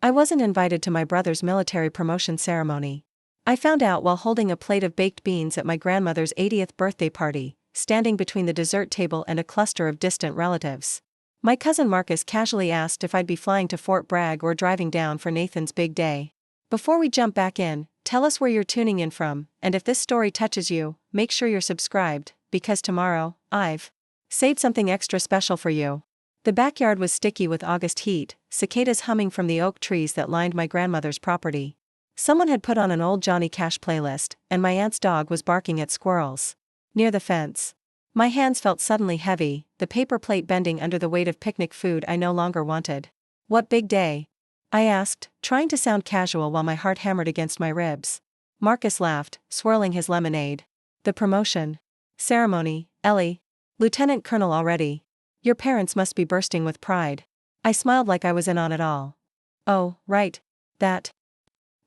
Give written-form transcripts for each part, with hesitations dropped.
I wasn't invited to my brother's military promotion ceremony. I found out while holding a plate of baked beans at my grandmother's 80th birthday party, standing between the dessert table and a cluster of distant relatives. My cousin Marcus casually asked if I'd be flying to Fort Bragg or driving down for Nathan's big day. Before we jump back in, tell us where you're tuning in from, and if this story touches you, make sure you're subscribed, because tomorrow, I've saved something extra special for you. The backyard was sticky with August heat, cicadas humming from the oak trees that lined my grandmother's property. Someone had put on an old Johnny Cash playlist, and my aunt's dog was barking at squirrels near the fence. My hands felt suddenly heavy, the paper plate bending under the weight of picnic food I no longer wanted. What big day? I asked, trying to sound casual while my heart hammered against my ribs. Marcus laughed, swirling his lemonade. The promotion ceremony, Ellie. Lieutenant Colonel already. Your parents must be bursting with pride. I smiled like I was in on it all. Oh, right. That.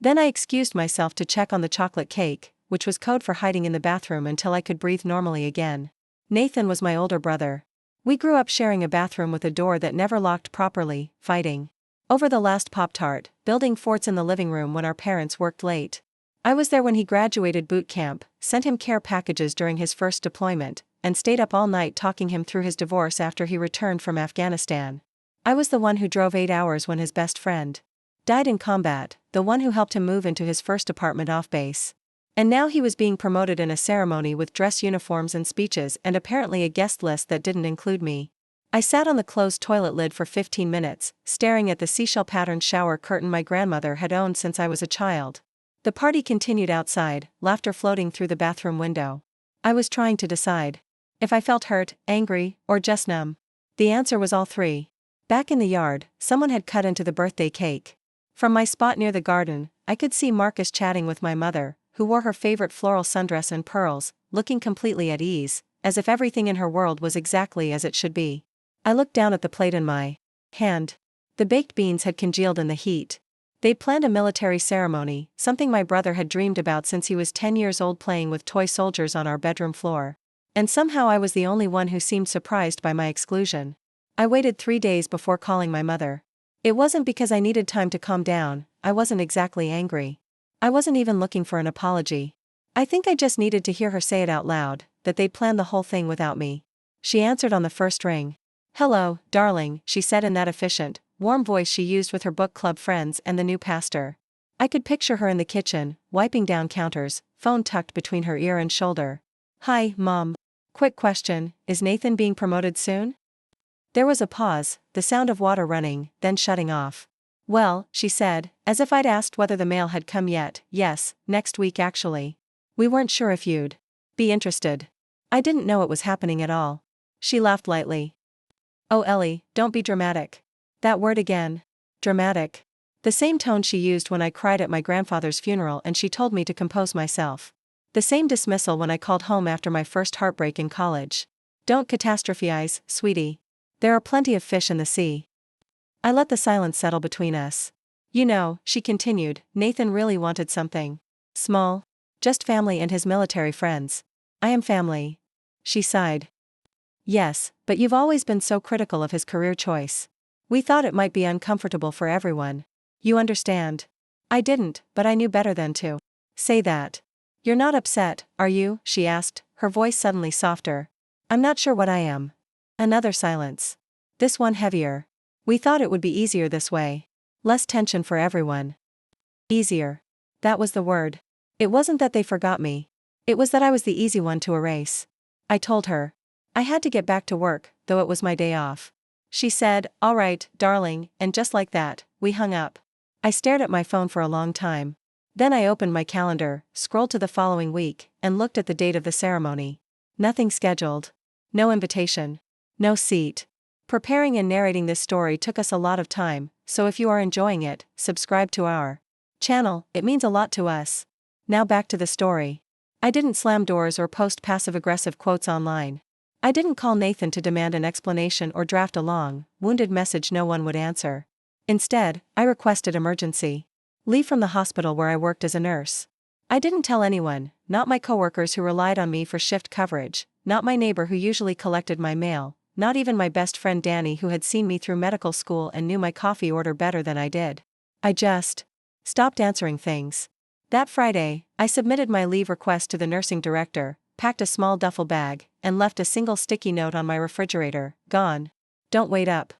Then I excused myself to check on the chocolate cake, which was code for hiding in the bathroom until I could breathe normally again. Nathan was my older brother. We grew up sharing a bathroom with a door that never locked properly, fighting over the last Pop-Tart, building forts in the living room when our parents worked late. I was there when he graduated boot camp, sent him care packages during his first deployment, and stayed up all night talking him through his divorce after he returned from Afghanistan. I was the one who drove 8 hours when his best friend died in combat, the one who helped him move into his first apartment off base. And now he was being promoted in a ceremony with dress uniforms and speeches and apparently a guest list that didn't include me. I sat on the closed toilet lid for 15 minutes, staring at the seashell-patterned shower curtain my grandmother had owned since I was a child. The party continued outside, laughter floating through the bathroom window. I was trying to decide if I felt hurt, angry, or just numb. The answer was all three. Back in the yard, someone had cut into the birthday cake. From my spot near the garden, I could see Marcus chatting with my mother, who wore her favorite floral sundress and pearls, looking completely at ease, as if everything in her world was exactly as it should be. I looked down at the plate in my hand. The baked beans had congealed in the heat. They'd planned a military ceremony, something my brother had dreamed about since he was 10 years old, playing with toy soldiers on our bedroom floor. And somehow I was the only one who seemed surprised by my exclusion. I waited 3 days before calling my mother. It wasn't because I needed time to calm down, I wasn't exactly angry. I wasn't even looking for an apology. I think I just needed to hear her say it out loud, that they'd planned the whole thing without me. She answered on the first ring. "Hello, darling," she said in that efficient, warm voice she used with her book club friends and the new pastor. I could picture her in the kitchen, wiping down counters, phone tucked between her ear and shoulder. "Hi, Mom. Quick question, is Nathan being promoted soon?" There was a pause, the sound of water running, then shutting off. "Well," she said, as if I'd asked whether the mail had come yet, "yes, next week actually. We weren't sure if you'd be interested." I didn't know it was happening at all. She laughed lightly. "Oh Ellie, don't be dramatic." That word again. Dramatic. The same tone she used when I cried at my grandfather's funeral and she told me to compose myself. The same dismissal when I called home after my first heartbreak in college. "Don't catastrophize, sweetie. There are plenty of fish in the sea." I let the silence settle between us. "You know," she continued, "Nathan really wanted something small. Just family and his military friends." "I am family." She sighed. "Yes, but you've always been so critical of his career choice. We thought it might be uncomfortable for everyone. You understand." I didn't, but I knew better than to say that. "You're not upset, are you?" she asked, her voice suddenly softer. "I'm not sure what I am." Another silence. This one heavier. "We thought it would be easier this way. Less tension for everyone." Easier. That was the word. It wasn't that they forgot me. It was that I was the easy one to erase. I told her. I had to get back to work, though it was my day off. She said, "All right, darling," and just like that, we hung up. I stared at my phone for a long time. Then I opened my calendar, scrolled to the following week, and looked at the date of the ceremony. Nothing scheduled. No invitation. No seat. Preparing and narrating this story took us a lot of time, so if you are enjoying it, subscribe to our channel, it means a lot to us. Now back to the story. I didn't slam doors or post passive-aggressive quotes online. I didn't call Nathan to demand an explanation or draft a long, wounded message no one would answer. Instead, I requested emergency leave from the hospital where I worked as a nurse. I didn't tell anyone, not my coworkers who relied on me for shift coverage, not my neighbor who usually collected my mail, not even my best friend Danny who had seen me through medical school and knew my coffee order better than I did. I just stopped answering things. That Friday, I submitted my leave request to the nursing director, packed a small duffel bag, and left a single sticky note on my refrigerator: "Gone. Don't wait up."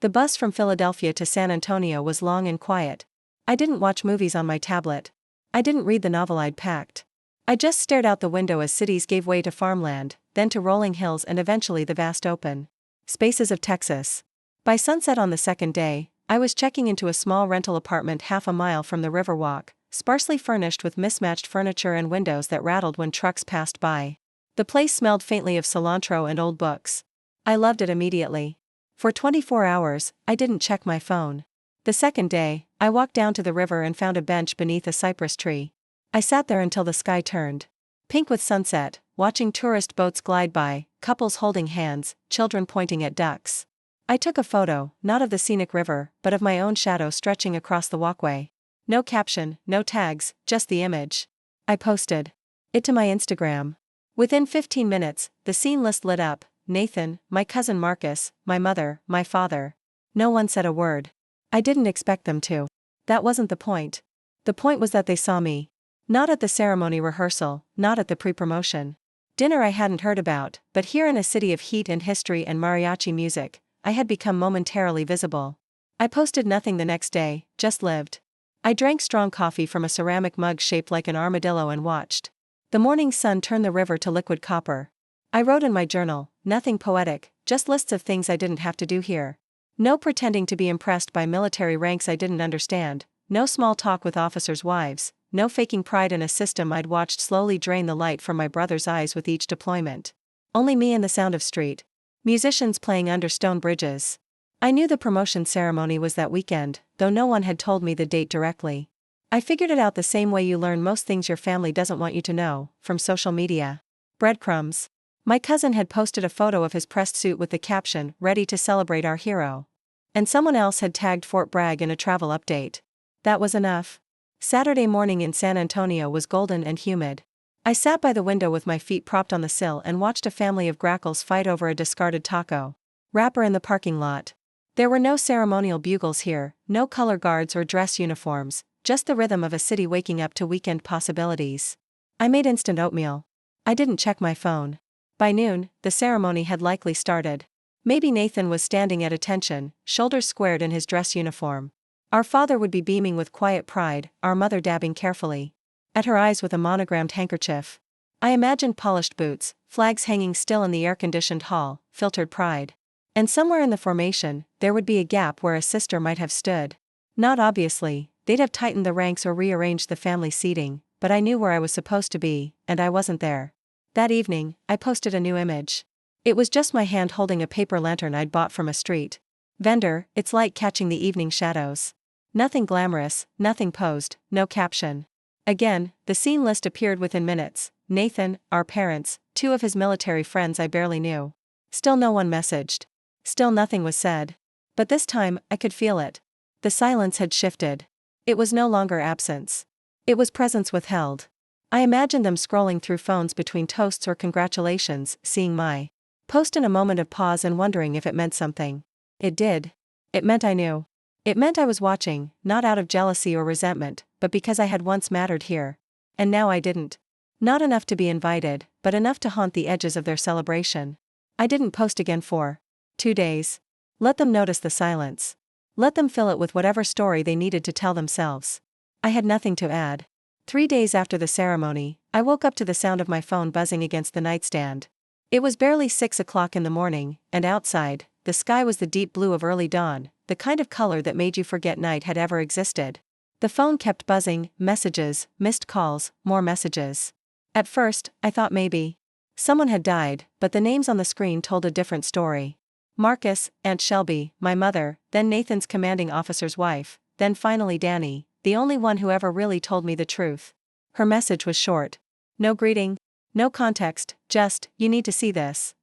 The bus from Philadelphia to San Antonio was long and quiet. I didn't watch movies on my tablet. I didn't read the novel I'd packed. I just stared out the window as cities gave way to farmland, then to rolling hills and eventually the vast open spaces of Texas. By sunset on the second day, I was checking into a small rental apartment half a mile from the Riverwalk, sparsely furnished with mismatched furniture and windows that rattled when trucks passed by. The place smelled faintly of cilantro and old books. I loved it immediately. For 24 hours, I didn't check my phone. The second day, I walked down to the river and found a bench beneath a cypress tree. I sat there until the sky turned pink with sunset, watching tourist boats glide by, couples holding hands, children pointing at ducks. I took a photo, not of the scenic river, but of my own shadow stretching across the walkway. No caption, no tags, just the image. I posted it to my Instagram. Within 15 minutes, the scene list lit up: Nathan, my cousin Marcus, my mother, my father. No one said a word. I didn't expect them to. That wasn't the point. The point was that they saw me. Not at the ceremony rehearsal, not at the pre-promotion dinner I hadn't heard about, but here in a city of heat and history and mariachi music, I had become momentarily visible. I posted nothing the next day, just lived. I drank strong coffee from a ceramic mug shaped like an armadillo and watched the morning sun turn the river to liquid copper. I wrote in my journal, nothing poetic, just lists of things I didn't have to do here. No pretending to be impressed by military ranks I didn't understand, no small talk with officers' wives, no faking pride in a system I'd watched slowly drain the light from my brother's eyes with each deployment. Only me and the sound of street musicians playing under stone bridges. I knew the promotion ceremony was that weekend, though no one had told me the date directly. I figured it out the same way you learn most things your family doesn't want you to know, from social media. Breadcrumbs. My cousin had posted a photo of his pressed suit with the caption, "Ready to celebrate our hero." And someone else had tagged Fort Bragg in a travel update. That was enough. Saturday morning in San Antonio was golden and humid. I sat by the window with my feet propped on the sill and watched a family of grackles fight over a discarded taco wrapper in the parking lot. There were no ceremonial bugles here, no color guards or dress uniforms, just the rhythm of a city waking up to weekend possibilities. I made instant oatmeal. I didn't check my phone. By noon, the ceremony had likely started. Maybe Nathan was standing at attention, shoulders squared in his dress uniform. Our father would be beaming with quiet pride, our mother dabbing carefully at her eyes with a monogrammed handkerchief. I imagined polished boots, flags hanging still in the air-conditioned hall, filtered pride. And somewhere in the formation, there would be a gap where a sister might have stood. Not obviously, they'd have tightened the ranks or rearranged the family seating, but I knew where I was supposed to be, and I wasn't there. That evening, I posted a new image. It was just my hand holding a paper lantern I'd bought from a street vendor, its light catching the evening shadows. Nothing glamorous, nothing posed, no caption. Again, the scene list appeared within minutes: Nathan, our parents, 2 of his military friends I barely knew. Still no one messaged. Still nothing was said. But this time, I could feel it. The silence had shifted. It was no longer absence. It was presence withheld. I imagined them scrolling through phones between toasts or congratulations, seeing my post in a moment of pause and wondering if it meant something. It did. It meant I knew. It meant I was watching, not out of jealousy or resentment, but because I had once mattered here. And now I didn't. Not enough to be invited, but enough to haunt the edges of their celebration. I didn't post again for 2 days. Let them notice the silence. Let them fill it with whatever story they needed to tell themselves. I had nothing to add. 3 days after the ceremony, I woke up to the sound of my phone buzzing against the nightstand. It was barely 6 o'clock in the morning, and outside, the sky was the deep blue of early dawn, the kind of color that made you forget night had ever existed. The phone kept buzzing, messages, missed calls, more messages. At first, I thought maybe someone had died, but the names on the screen told a different story. Marcus, Aunt Shelby, my mother, then Nathan's commanding officer's wife, then finally Danny, the only one who ever really told me the truth. Her message was short. No greeting, no context, just, "You need to see this."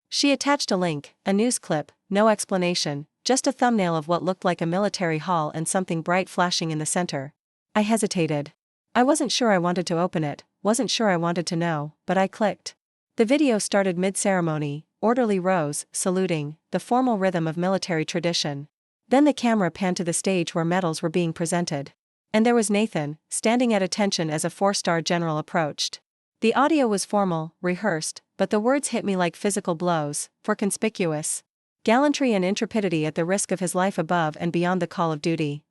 She attached a link, a news clip, no explanation, just a thumbnail of what looked like a military hall and something bright flashing in the center. I hesitated. I wasn't sure I wanted to open it, wasn't sure I wanted to know, but I clicked. The video started mid-ceremony, orderly rows, saluting, the formal rhythm of military tradition. Then the camera panned to the stage where medals were being presented. And there was Nathan, standing at attention as a 4-star general approached. The audio was formal, rehearsed, but the words hit me like physical blows, for conspicuous gallantry and intrepidity at the risk of his life above and beyond the call of duty.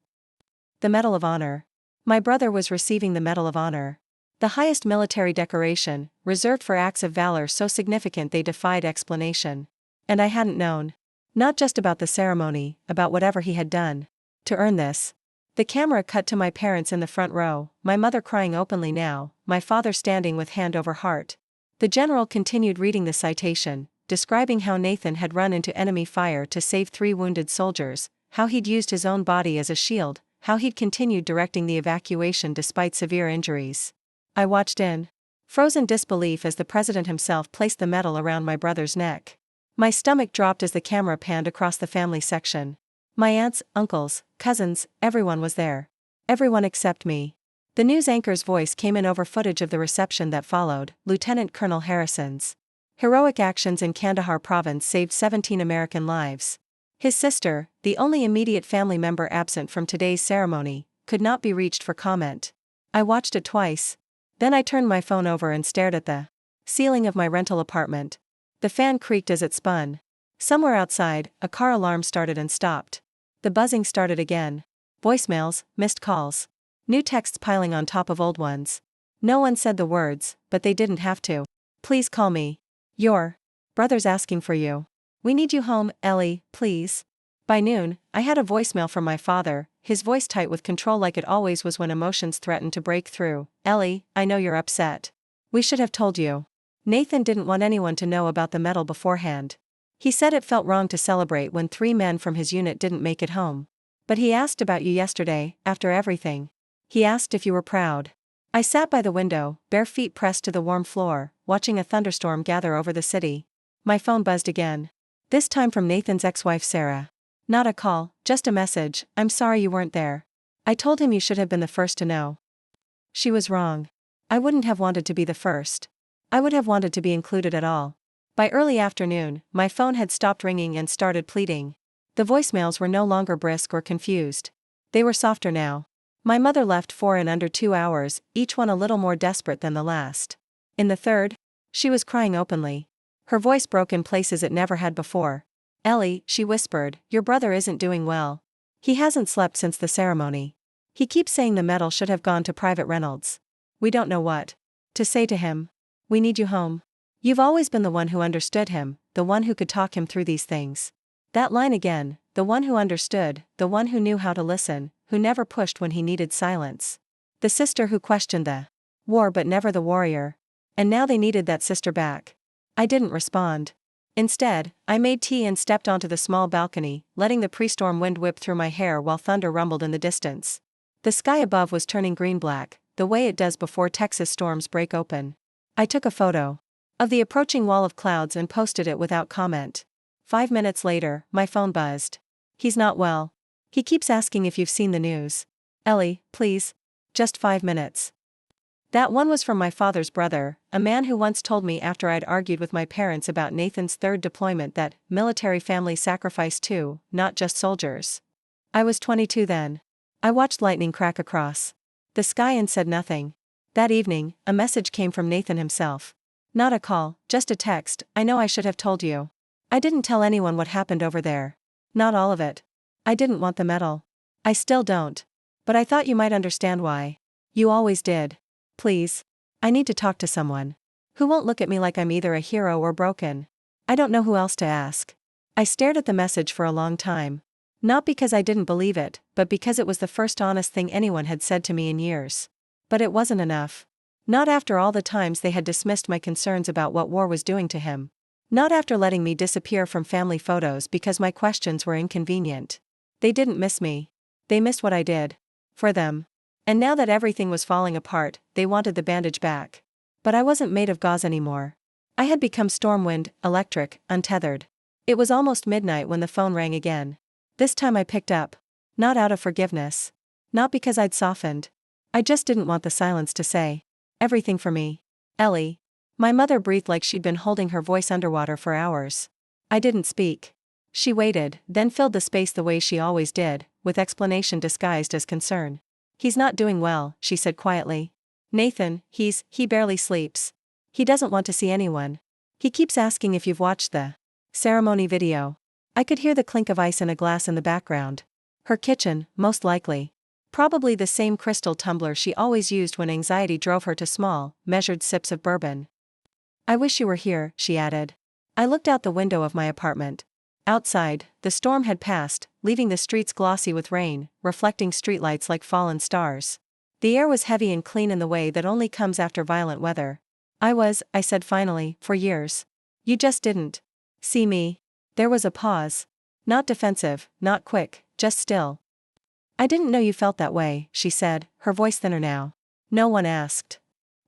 The Medal of Honor. My brother was receiving the Medal of Honor. The highest military decoration, reserved for acts of valor so significant they defied explanation. And I hadn't known. Not just about the ceremony, about whatever he had done to earn this. The camera cut to my parents in the front row, my mother crying openly now, my father standing with hand over heart. The general continued reading the citation, describing how Nathan had run into enemy fire to save 3 wounded soldiers, how he'd used his own body as a shield, how he'd continued directing the evacuation despite severe injuries. I watched in frozen disbelief as the president himself placed the medal around my brother's neck. My stomach dropped as the camera panned across the family section. My aunts, uncles, cousins, everyone was there. Everyone except me. The news anchor's voice came in over footage of the reception that followed, Lieutenant Colonel Harrison's heroic actions in Kandahar province saved 17 American lives. His sister, the only immediate family member absent from today's ceremony, could not be reached for comment. I watched it twice. Then I turned my phone over and stared at the ceiling of my rental apartment. The fan creaked as it spun. Somewhere outside, a car alarm started and stopped. The buzzing started again. Voicemails, missed calls. New texts piling on top of old ones. No one said the words, but they didn't have to. Please call me. Your brother's asking for you. We need you home, Ellie, please. By noon, I had a voicemail from my father, his voice tight with control like it always was when emotions threatened to break through. Ellie, I know you're upset. We should have told you. Nathan didn't want anyone to know about the medal beforehand. He said it felt wrong to celebrate when 3 men from his unit didn't make it home. But he asked about you yesterday, after everything. He asked if you were proud. I sat by the window, bare feet pressed to the warm floor, watching a thunderstorm gather over the city. My phone buzzed again. This time from Nathan's ex-wife Sarah. Not a call, just a message, I'm sorry you weren't there. I told him you should have been the first to know. She was wrong. I wouldn't have wanted to be the first. I would have wanted to be included at all. By early afternoon, my phone had stopped ringing and started pleading. The voicemails were no longer brisk or confused. They were softer now. My mother left 4 in under 2 hours, each one a little more desperate than the last. In the third, she was crying openly. Her voice broke in places it never had before. Ellie, she whispered, your brother isn't doing well. He hasn't slept since the ceremony. He keeps saying the medal should have gone to Private Reynolds. We don't know what to say to him. We need you home. You've always been the one who understood him, the one who could talk him through these things. That line again, the one who understood, the one who knew how to listen, who never pushed when he needed silence. The sister who questioned the war but never the warrior. And now they needed that sister back. I didn't respond. Instead, I made tea and stepped onto the small balcony, letting the pre-storm wind whip through my hair while thunder rumbled in the distance. The sky above was turning green-black, the way it does before Texas storms break open. I took a photo of the approaching wall of clouds and posted it without comment. 5 minutes later, my phone buzzed. He's not well. He keeps asking if you've seen the news. Ellie, please. Just 5 minutes. That one was from my father's brother, a man who once told me after I'd argued with my parents about Nathan's 3rd deployment that military families sacrifice too, not just soldiers. I was 22 then. I watched lightning crack across the sky and said nothing. That evening, a message came from Nathan himself. Not a call, just a text. I know I should have told you. I didn't tell anyone what happened over there. Not all of it. I didn't want the medal. I still don't. But I thought you might understand why. You always did. Please. I need to talk to someone who won't look at me like I'm either a hero or broken. I don't know who else to ask. I stared at the message for a long time. Not because I didn't believe it, but because it was the first honest thing anyone had said to me in years. But it wasn't enough. Not after all the times they had dismissed my concerns about what war was doing to him. Not after letting me disappear from family photos because my questions were inconvenient. They didn't miss me. They missed what I did for them. And now that everything was falling apart, they wanted the bandage back. But I wasn't made of gauze anymore. I had become stormwind, electric, untethered. It was almost midnight when the phone rang again. This time I picked up. Not out of forgiveness. Not because I'd softened. I just didn't want the silence to say everything for me. Ellie. My mother breathed like she'd been holding her voice underwater for hours. I didn't speak. She waited, then filled the space the way she always did, with explanation disguised as concern. He's not doing well, she said quietly. Nathan, he barely sleeps. He doesn't want to see anyone. He keeps asking if you've watched the ceremony video. I could hear the clink of ice in a glass in the background. Her kitchen, most likely. Probably the same crystal tumbler she always used when anxiety drove her to small, measured sips of bourbon. I wish you were here, she added. I looked out the window of my apartment. Outside, the storm had passed, leaving the streets glossy with rain, reflecting streetlights like fallen stars. The air was heavy and clean in the way that only comes after violent weather. I said finally, for years. You just didn't see me. There was a pause. Not defensive, not quick, just still. I didn't know you felt that way, she said, her voice thinner now. No one asked.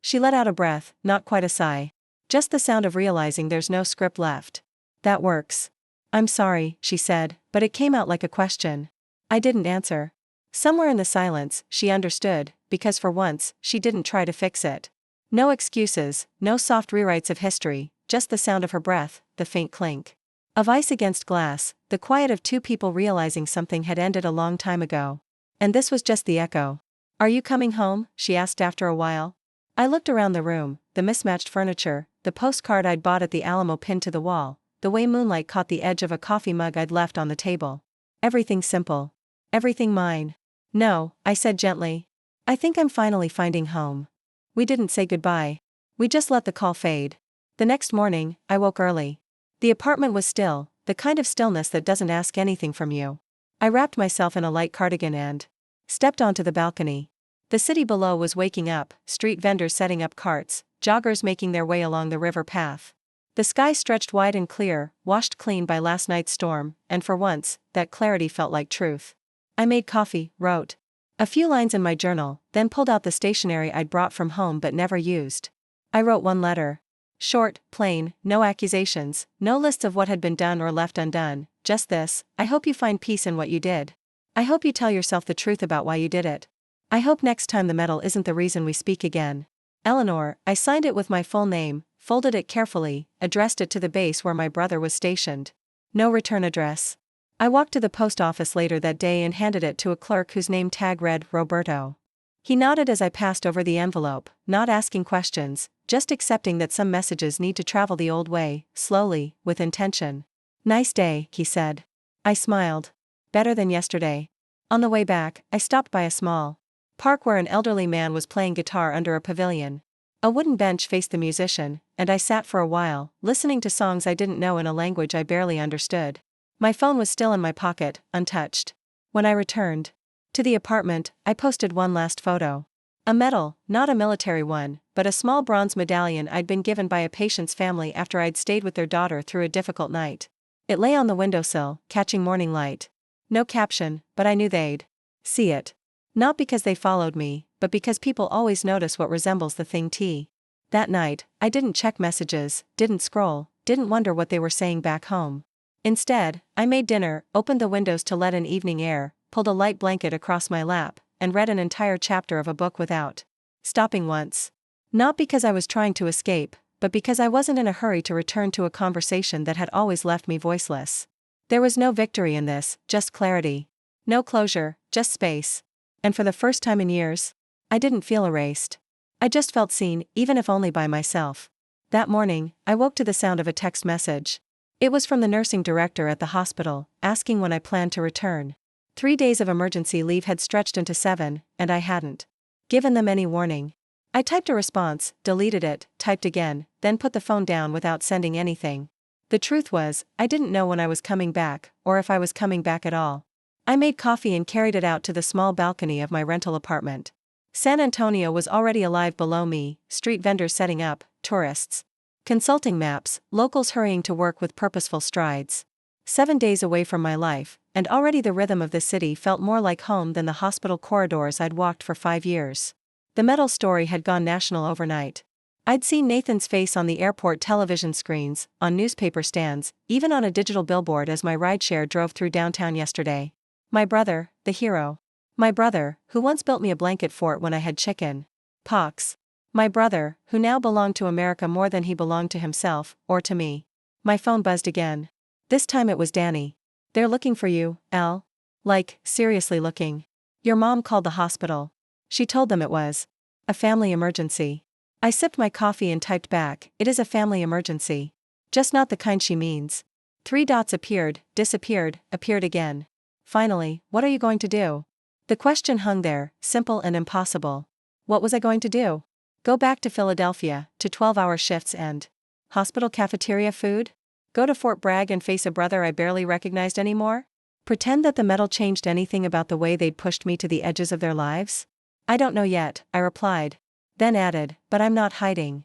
She let out a breath, not quite a sigh. Just the sound of realizing there's no script left. That works. I'm sorry, she said, but it came out like a question. I didn't answer. Somewhere in the silence, she understood, because for once, she didn't try to fix it. No excuses, no soft rewrites of history, just the sound of her breath, the faint clink of ice against glass, the quiet of two people realizing something had ended a long time ago. And this was just the echo. Are you coming home? She asked after a while. I looked around the room, the mismatched furniture, the postcard I'd bought at the Alamo pinned to the wall, the way moonlight caught the edge of a coffee mug I'd left on the table. Everything simple. Everything mine. No, I said gently. I think I'm finally finding home. We didn't say goodbye. We just let the call fade. The next morning, I woke early. The apartment was still, the kind of stillness that doesn't ask anything from you. I wrapped myself in a light cardigan and stepped onto the balcony. The city below was waking up, street vendors setting up carts, joggers making their way along the river path. The sky stretched wide and clear, washed clean by last night's storm, and for once, that clarity felt like truth. I made coffee, wrote a few lines in my journal, then pulled out the stationery I'd brought from home but never used. I wrote one letter. Short, plain, no accusations, no lists of what had been done or left undone, just this: I hope you find peace in what you did. I hope you tell yourself the truth about why you did it. I hope next time the medal isn't the reason we speak again. Eleanor. I signed it with my full name, folded it carefully, addressed it to the base where my brother was stationed. No return address. I walked to the post office later that day and handed it to a clerk whose name tag read Roberto. He nodded as I passed over the envelope, not asking questions, just accepting that some messages need to travel the old way, slowly, with intention. Nice day, he said. I smiled. Better than yesterday. On the way back, I stopped by a small park where an elderly man was playing guitar under a pavilion. A wooden bench faced the musician, and I sat for a while, listening to songs I didn't know in a language I barely understood. My phone was still in my pocket, untouched. When I returned to the apartment, I posted one last photo. A medal, not a military one, but a small bronze medallion I'd been given by a patient's family after I'd stayed with their daughter through a difficult night. It lay on the windowsill, catching morning light. No caption, but I knew they'd see it. Not because they followed me, but because people always notice what resembles the thing T. That night, I didn't check messages, didn't scroll, didn't wonder what they were saying back home. Instead, I made dinner, opened the windows to let in evening air, pulled a light blanket across my lap, and read an entire chapter of a book without stopping once. Not because I was trying to escape, but because I wasn't in a hurry to return to a conversation that had always left me voiceless. There was no victory in this, just clarity. No closure, just space. And for the first time in years, I didn't feel erased. I just felt seen, even if only by myself. That morning, I woke to the sound of a text message. It was from the nursing director at the hospital, asking when I planned to return. 3 days of emergency leave had stretched into 7, and I hadn't given them any warning. I typed a response, deleted it, typed again, then put the phone down without sending anything. The truth was, I didn't know when I was coming back, or if I was coming back at all. I made coffee and carried it out to the small balcony of my rental apartment. San Antonio was already alive below me, street vendors setting up, tourists consulting maps, locals hurrying to work with purposeful strides. 7 days away from my life, and already the rhythm of the city felt more like home than the hospital corridors I'd walked for 5 years. The medal story had gone national overnight. I'd seen Nathan's face on the airport television screens, on newspaper stands, even on a digital billboard as my rideshare drove through downtown yesterday. My brother, the hero. My brother, who once built me a blanket fort when I had chicken pox. My brother, who now belonged to America more than he belonged to himself, or to me. My phone buzzed again. This time it was Danny. They're looking for you, Elle. Like, seriously looking. Your mom called the hospital. She told them it was a family emergency. I sipped my coffee and typed back, it is a family emergency. Just not the kind she means. 3 dots appeared, disappeared, appeared again. Finally, what are you going to do? The question hung there, simple and impossible. What was I going to do? Go back to Philadelphia, to 12-hour shifts and hospital cafeteria food? Go to Fort Bragg and face a brother I barely recognized anymore? Pretend that the medal changed anything about the way they'd pushed me to the edges of their lives? I don't know yet, I replied. Then added, but I'm not hiding.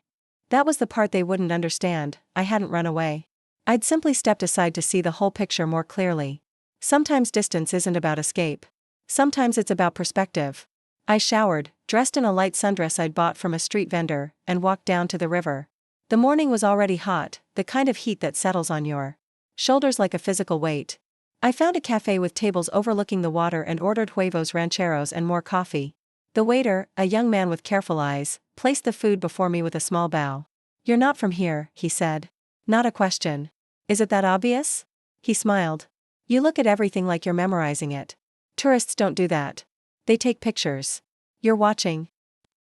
That was the part they wouldn't understand, I hadn't run away. I'd simply stepped aside to see the whole picture more clearly. Sometimes distance isn't about escape. Sometimes it's about perspective. I showered, dressed in a light sundress I'd bought from a street vendor, and walked down to the river. The morning was already hot, the kind of heat that settles on your shoulders like a physical weight. I found a cafe with tables overlooking the water and ordered huevos rancheros and more coffee. The waiter, a young man with careful eyes, placed the food before me with a small bow. You're not from here, he said. Not a question. Is it that obvious? He smiled. You look at everything like you're memorizing it. Tourists don't do that. They take pictures. You're watching.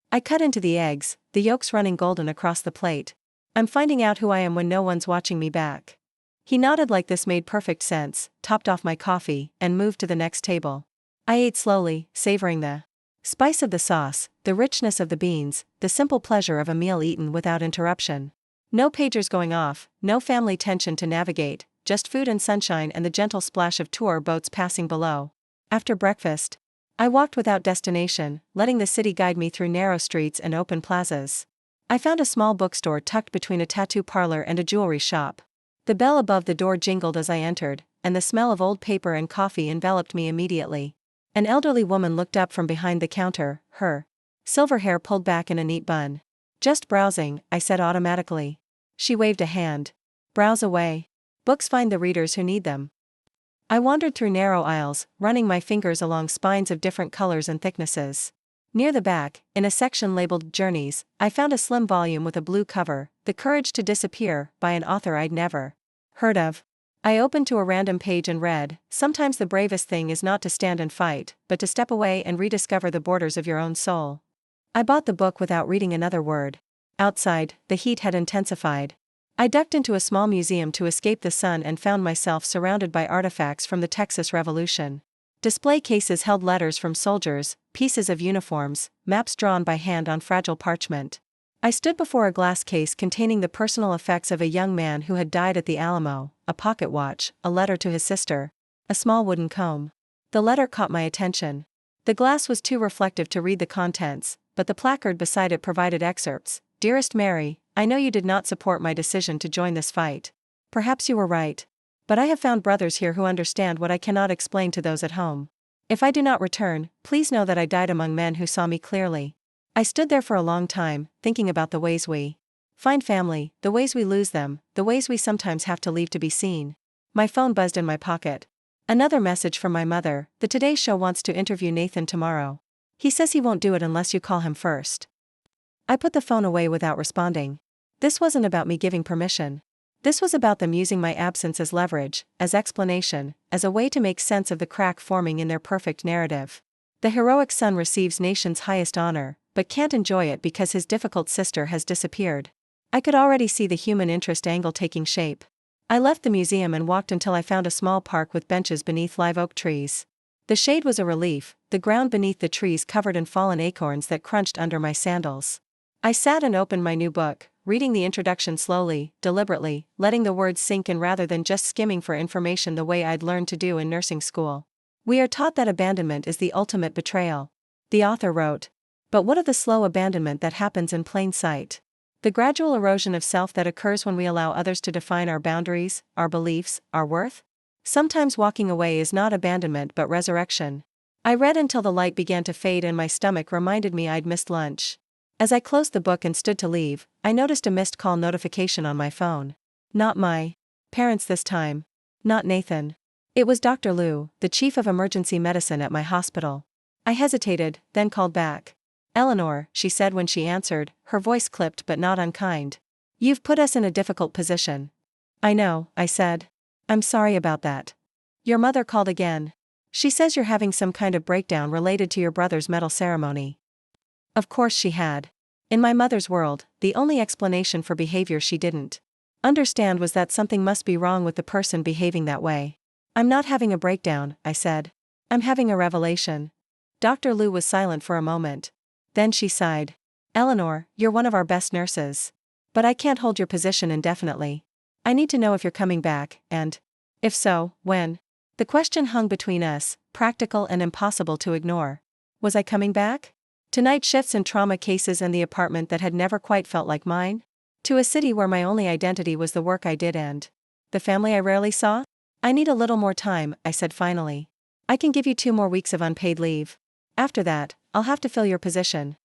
I cut into the eggs, the yolks running golden across the plate. I'm finding out who I am when no one's watching me back. He nodded like this made perfect sense, topped off my coffee, and moved to the next table. I ate slowly, savoring the spice of the sauce, the richness of the beans, the simple pleasure of a meal eaten without interruption. No pagers going off, no family tension to navigate, just food and sunshine and the gentle splash of tour boats passing below. After breakfast, I walked without destination, letting the city guide me through narrow streets and open plazas. I found a small bookstore tucked between a tattoo parlor and a jewelry shop. The bell above the door jingled as I entered, and the smell of old paper and coffee enveloped me immediately. An elderly woman looked up from behind the counter, her silver hair pulled back in a neat bun. Just browsing, I said automatically. She waved a hand. Browse away. Books find the readers who need them. I wandered through narrow aisles, running my fingers along spines of different colors and thicknesses. Near the back, in a section labeled Journeys, I found a slim volume with a blue cover, The Courage to Disappear, by an author I'd never heard of. I opened to a random page and read, sometimes the bravest thing is not to stand and fight, but to step away and rediscover the borders of your own soul. I bought the book without reading another word. Outside, the heat had intensified. I ducked into a small museum to escape the sun and found myself surrounded by artifacts from the Texas Revolution. Display cases held letters from soldiers, pieces of uniforms, maps drawn by hand on fragile parchment. I stood before a glass case containing the personal effects of a young man who had died at the Alamo, a pocket watch, a letter to his sister, a small wooden comb. The letter caught my attention. The glass was too reflective to read the contents, but the placard beside it provided excerpts. Dearest Mary, I know you did not support my decision to join this fight. Perhaps you were right. But I have found brothers here who understand what I cannot explain to those at home. If I do not return, please know that I died among men who saw me clearly. I stood there for a long time, thinking about the ways we find family, the ways we lose them, the ways we sometimes have to leave to be seen. My phone buzzed in my pocket. Another message from my mother. The Today Show wants to interview Nathan tomorrow. He says he won't do it unless you call him first. I put the phone away without responding. This wasn't about me giving permission. This was about them using my absence as leverage, as explanation, as a way to make sense of the crack forming in their perfect narrative. The heroic son receives nation's highest honor, but can't enjoy it because his difficult sister has disappeared. I could already see the human interest angle taking shape. I left the museum and walked until I found a small park with benches beneath live oak trees. The shade was a relief, the ground beneath the trees covered in fallen acorns that crunched under my sandals. I sat and opened my new book, reading the introduction slowly, deliberately, letting the words sink in rather than just skimming for information the way I'd learned to do in nursing school. We are taught that abandonment is the ultimate betrayal. The author wrote. But what of the slow abandonment that happens in plain sight? The gradual erosion of self that occurs when we allow others to define our boundaries, our beliefs, our worth? Sometimes walking away is not abandonment but resurrection. I read until the light began to fade and my stomach reminded me I'd missed lunch. As I closed the book and stood to leave, I noticed a missed call notification on my phone. Not my parents this time. Not Nathan. It was Dr. Liu, the chief of emergency medicine at my hospital. I hesitated, then called back. Eleanor, she said when she answered, her voice clipped but not unkind. You've put us in a difficult position. I know, I said. I'm sorry about that. Your mother called again. She says you're having some kind of breakdown related to your brother's medal ceremony. Of course she had. In my mother's world, the only explanation for behavior she didn't understand was that something must be wrong with the person behaving that way. I'm not having a breakdown, I said. I'm having a revelation. Dr. Liu was silent for a moment. Then she sighed. Eleanor, you're one of our best nurses. But I can't hold your position indefinitely. I need to know if you're coming back, and if so, when. The question hung between us, practical and impossible to ignore. Was I coming back? To night shifts and trauma cases and the apartment that had never quite felt like mine? To a city where my only identity was the work I did and the family I rarely saw? I need a little more time, I said finally. I can give you 2 more weeks of unpaid leave. After that, I'll have to fill your position.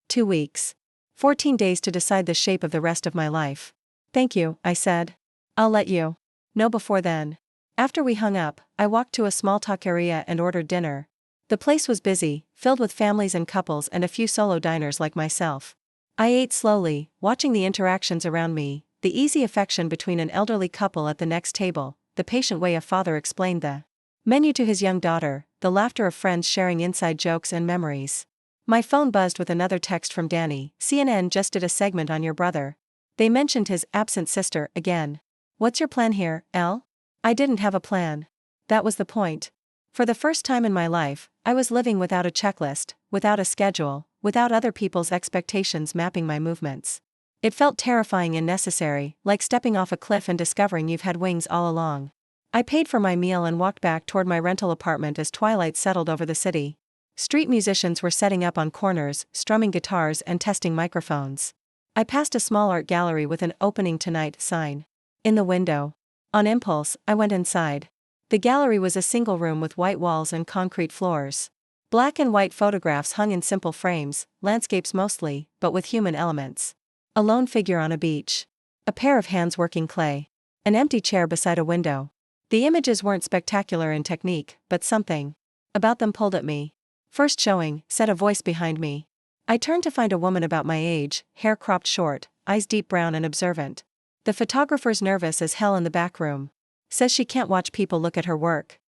2 weeks. 14 days to decide the shape of the rest of my life. Thank you, I said. I'll let you know before then. After we hung up, I walked to a small taqueria and ordered dinner. The place was busy, filled with families and couples and a few solo diners like myself. I ate slowly, watching the interactions around me, the easy affection between an elderly couple at the next table, the patient way a father explained the menu to his young daughter, the laughter of friends sharing inside jokes and memories. My phone buzzed with another text from Danny. CNN just did a segment on your brother. They mentioned his absent sister again. What's your plan here, Elle? I didn't have a plan. That was the point. For the first time in my life, I was living without a checklist, without a schedule, without other people's expectations mapping my movements. It felt terrifying and necessary, like stepping off a cliff and discovering you've had wings all along. I paid for my meal and walked back toward my rental apartment as twilight settled over the city. Street musicians were setting up on corners, strumming guitars and testing microphones. I passed a small art gallery with an "Opening Tonight" sign in the window. On impulse, I went inside. The gallery was a single room with white walls and concrete floors. Black and white photographs hung in simple frames, landscapes mostly, but with human elements. A lone figure on a beach. A pair of hands working clay. An empty chair beside a window. The images weren't spectacular in technique, but something about them pulled at me. First showing, said a voice behind me. I turned to find a woman about my age, hair cropped short, eyes deep brown and observant. The photographer's nervous as hell in the back room. Says she can't watch people look at her work.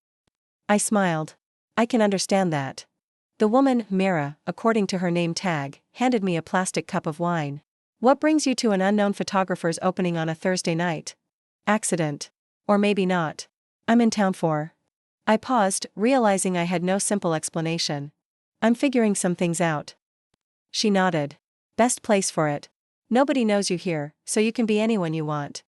I smiled. I can understand that. The woman, Mira, according to her name tag, handed me a plastic cup of wine. What brings you to an unknown photographer's opening on a Thursday night? Accident. Or maybe not. I'm in town for. I paused, realizing I had no simple explanation. I'm figuring some things out. She nodded. Best place for it. Nobody knows you here, so you can be anyone you want.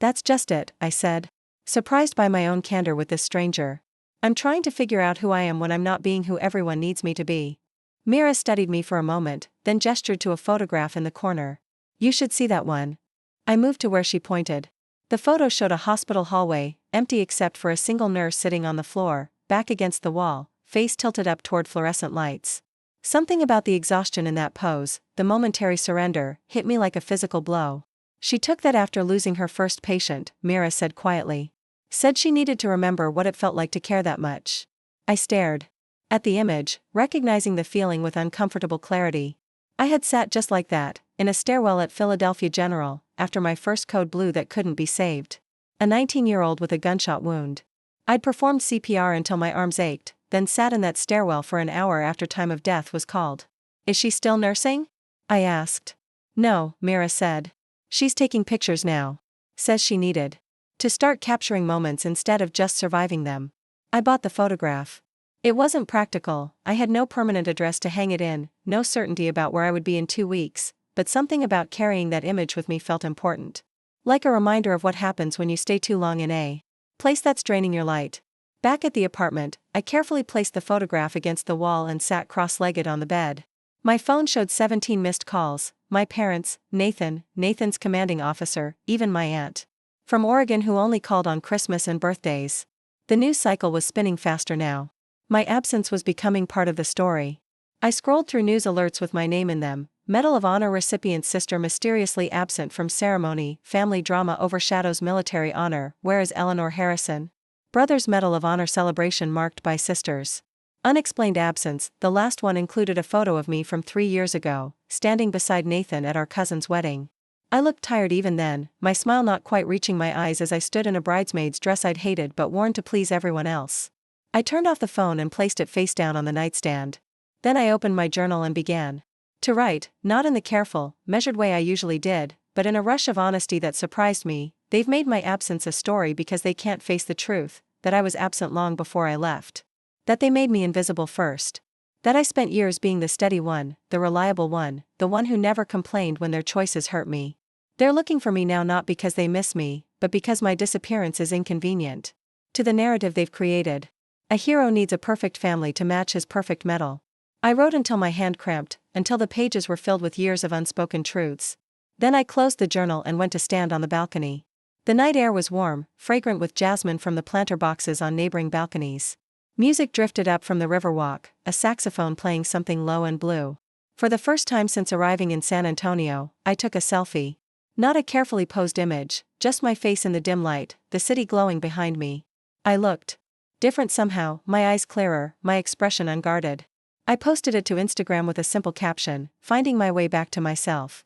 That's just it, I said. Surprised by my own candor with this stranger. I'm trying to figure out who I am when I'm not being who everyone needs me to be. Mira studied me for a moment, then gestured to a photograph in the corner. You should see that one. I moved to where she pointed. The photo showed a hospital hallway, empty except for a single nurse sitting on the floor, back against the wall, face tilted up toward fluorescent lights. Something about the exhaustion in that pose, the momentary surrender, hit me like a physical blow. She took that after losing her first patient, Mira said quietly. Said she needed to remember what it felt like to care that much. I stared at the image, recognizing the feeling with uncomfortable clarity. I had sat just like that, in a stairwell at Philadelphia General, after my first code blue that couldn't be saved. A 19-year-old with a gunshot wound. I'd performed CPR until my arms ached, then sat in that stairwell for an hour after time of death was called. Is she still nursing? I asked. No, Mira said. She's taking pictures now. Says she needed to start capturing moments instead of just surviving them. I bought the photograph. It wasn't practical, I had no permanent address to hang it in, no certainty about where I would be in 2 weeks, but something about carrying that image with me felt important. Like a reminder of what happens when you stay too long in a place that's draining your light. Back at the apartment, I carefully placed the photograph against the wall and sat cross-legged on the bed. My phone showed 17 missed calls, my parents, Nathan's commanding officer, even my aunt from Oregon who only called on Christmas and birthdays. The news cycle was spinning faster now. My absence was becoming part of the story. I scrolled through news alerts with my name in them. Medal of Honor recipient's sister mysteriously absent from ceremony, family drama overshadows military honor, where is Eleanor Harrison? Brother's Medal of Honor celebration marked by sisters. Unexplained absence, the last one included a photo of me from 3 years ago, standing beside Nathan at our cousin's wedding. I looked tired even then, my smile not quite reaching my eyes as I stood in a bridesmaid's dress I'd hated but worn to please everyone else. I turned off the phone and placed it face down on the nightstand. Then I opened my journal and began to write, not in the careful, measured way I usually did, but in a rush of honesty that surprised me. They've made my absence a story because they can't face the truth, that I was absent long before I left. That they made me invisible first. That I spent years being the steady one, the reliable one, the one who never complained when their choices hurt me. They're looking for me now not because they miss me, but because my disappearance is inconvenient to the narrative they've created. A hero needs a perfect family to match his perfect metal. I wrote until my hand cramped, until the pages were filled with years of unspoken truths. Then I closed the journal and went to stand on the balcony. The night air was warm, fragrant with jasmine from the planter boxes on neighboring balconies. Music drifted up from the riverwalk, a saxophone playing something low and blue. For the first time since arriving in San Antonio, I took a selfie. Not a carefully posed image, just my face in the dim light, the city glowing behind me. I looked different somehow, my eyes clearer, my expression unguarded. I posted it to Instagram with a simple caption, finding my way back to myself.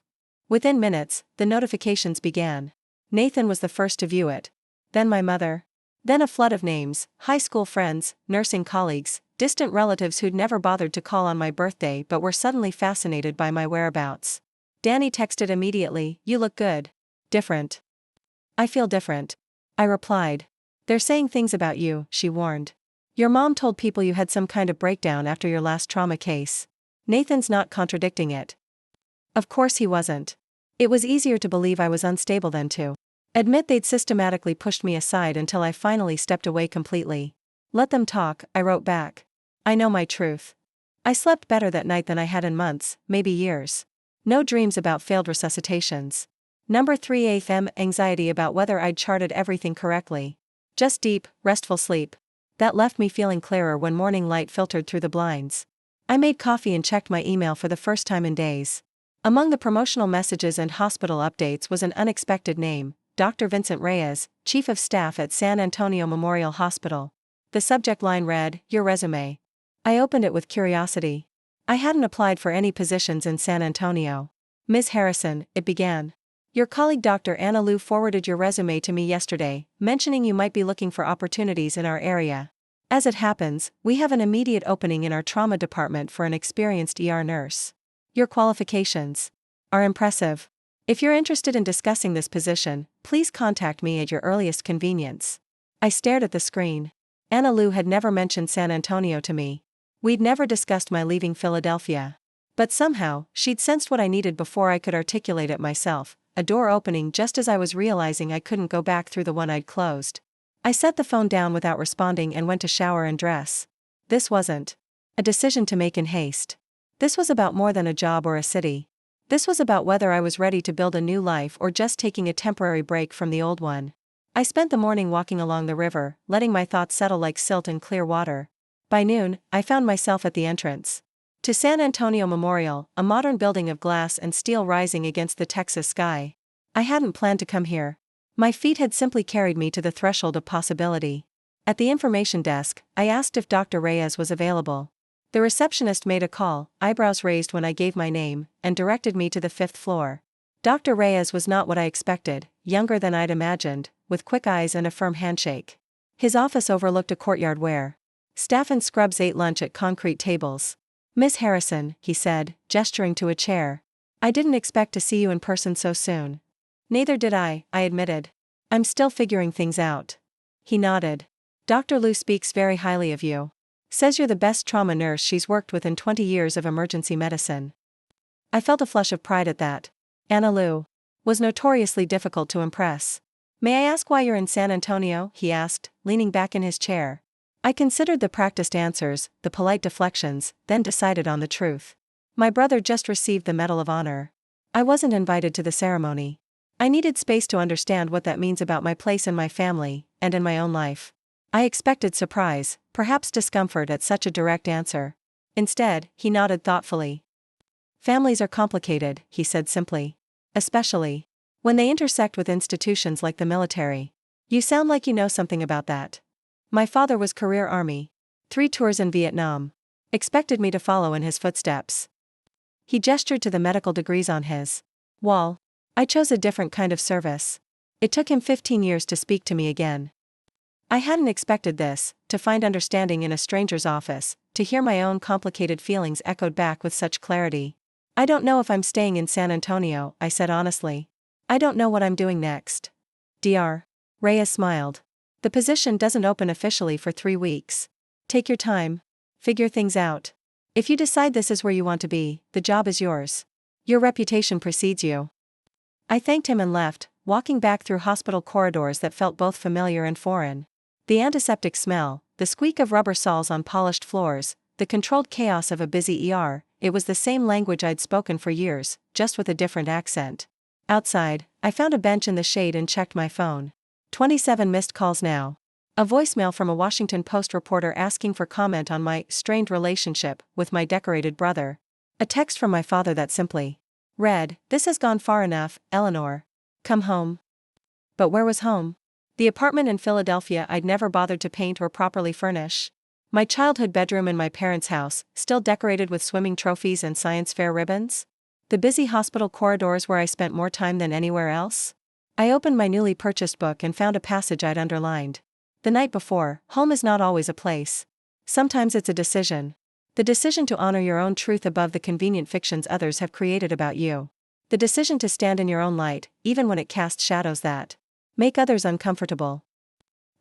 Within minutes, the notifications began. Nathan was the first to view it. Then my mother. Then a flood of names, high school friends, nursing colleagues, distant relatives who'd never bothered to call on my birthday but were suddenly fascinated by my whereabouts. Danny texted immediately, "You look good. Different." "I feel different," I replied. "They're saying things about you," she warned. "Your mom told people you had some kind of breakdown after your last trauma case." Nathan's not contradicting it. Of course he wasn't. It was easier to believe I was unstable than to admit they'd systematically pushed me aside until I finally stepped away completely. "Let them talk," I wrote back. "I know my truth." I slept better that night than I had in months, maybe years. No dreams about failed resuscitations. Number 3 AM anxiety about whether I'd charted everything correctly. Just deep, restful sleep. That left me feeling clearer when morning light filtered through the blinds. I made coffee and checked my email for the first time in days. Among the promotional messages and hospital updates was an unexpected name, Dr. Vincent Reyes, Chief of Staff at San Antonio Memorial Hospital. The subject line read, "Your resume." I opened it with curiosity. I hadn't applied for any positions in San Antonio. "Ms. Harrison," it began. "Your colleague Dr. Anna Lou forwarded your resume to me yesterday, mentioning you might be looking for opportunities in our area. As it happens, we have an immediate opening in our trauma department for an experienced ER nurse. Your qualifications are impressive. If you're interested in discussing this position, please contact me at your earliest convenience." I stared at the screen. Anna Lou had never mentioned San Antonio to me. We'd never discussed my leaving Philadelphia. But somehow, she'd sensed what I needed before I could articulate it myself, a door opening just as I was realizing I couldn't go back through the one I'd closed. I set the phone down without responding and went to shower and dress. This wasn't a decision to make in haste. This was about more than a job or a city. This was about whether I was ready to build a new life or just taking a temporary break from the old one. I spent the morning walking along the river, letting my thoughts settle like silt in clear water. By noon, I found myself at the entrance to San Antonio Memorial, a modern building of glass and steel rising against the Texas sky. I hadn't planned to come here. My feet had simply carried me to the threshold of possibility. At the information desk, I asked if Dr. Reyes was available. The receptionist made a call, eyebrows raised when I gave my name, and directed me to the 5th floor. Dr. Reyes was not what I expected, younger than I'd imagined, with quick eyes and a firm handshake. His office overlooked a courtyard where staff and scrubs ate lunch at concrete tables. "Miss Harrison," he said, gesturing to a chair. "I didn't expect to see you in person so soon." "Neither did I admitted. "I'm still figuring things out." He nodded. "Dr. Lou speaks very highly of you. Says you're the best trauma nurse she's worked with in 20 years of emergency medicine." I felt a flush of pride at that. Anna Lou was notoriously difficult to impress. "May I ask why you're in San Antonio?" he asked, leaning back in his chair. I considered the practiced answers, the polite deflections, then decided on the truth. My brother just received the Medal of Honor. I wasn't invited to the ceremony. I needed space to understand what that means about my place in my family, and in my own life. I expected surprise, perhaps discomfort at such a direct answer. Instead, he nodded thoughtfully. "Families are complicated," he said simply. "Especially when they intersect with institutions like the military. You sound like you know something about that." My father was career Army. 3 tours in Vietnam. Expected me to follow in his footsteps. He gestured to the medical degrees on his wall. I chose a different kind of service. It took him 15 years to speak to me again. I hadn't expected this, to find understanding in a stranger's office, to hear my own complicated feelings echoed back with such clarity. I don't know if I'm staying in San Antonio, I said honestly. I don't know what I'm doing next. Dr. Reyes smiled. The position doesn't open officially for 3 weeks. Take your time. Figure things out. If you decide this is where you want to be, the job is yours. Your reputation precedes you. I thanked him and left, walking back through hospital corridors that felt both familiar and foreign. The antiseptic smell, the squeak of rubber soles on polished floors, the controlled chaos of a busy ER, it was the same language I'd spoken for years, just with a different accent. Outside, I found a bench in the shade and checked my phone. 27 missed calls now. A voicemail from a Washington Post reporter asking for comment on my strained relationship with my decorated brother. A text from my father that simply read, "This has gone far enough, Eleanor. Come home." But where was home? The apartment in Philadelphia I'd never bothered to paint or properly furnish. My childhood bedroom in my parents' house, still decorated with swimming trophies and science fair ribbons? The busy hospital corridors where I spent more time than anywhere else? I opened my newly purchased book and found a passage I'd underlined. The night before, home is not always a place. Sometimes it's a decision. The decision to honor your own truth above the convenient fictions others have created about you. The decision to stand in your own light, even when it casts shadows that make others uncomfortable.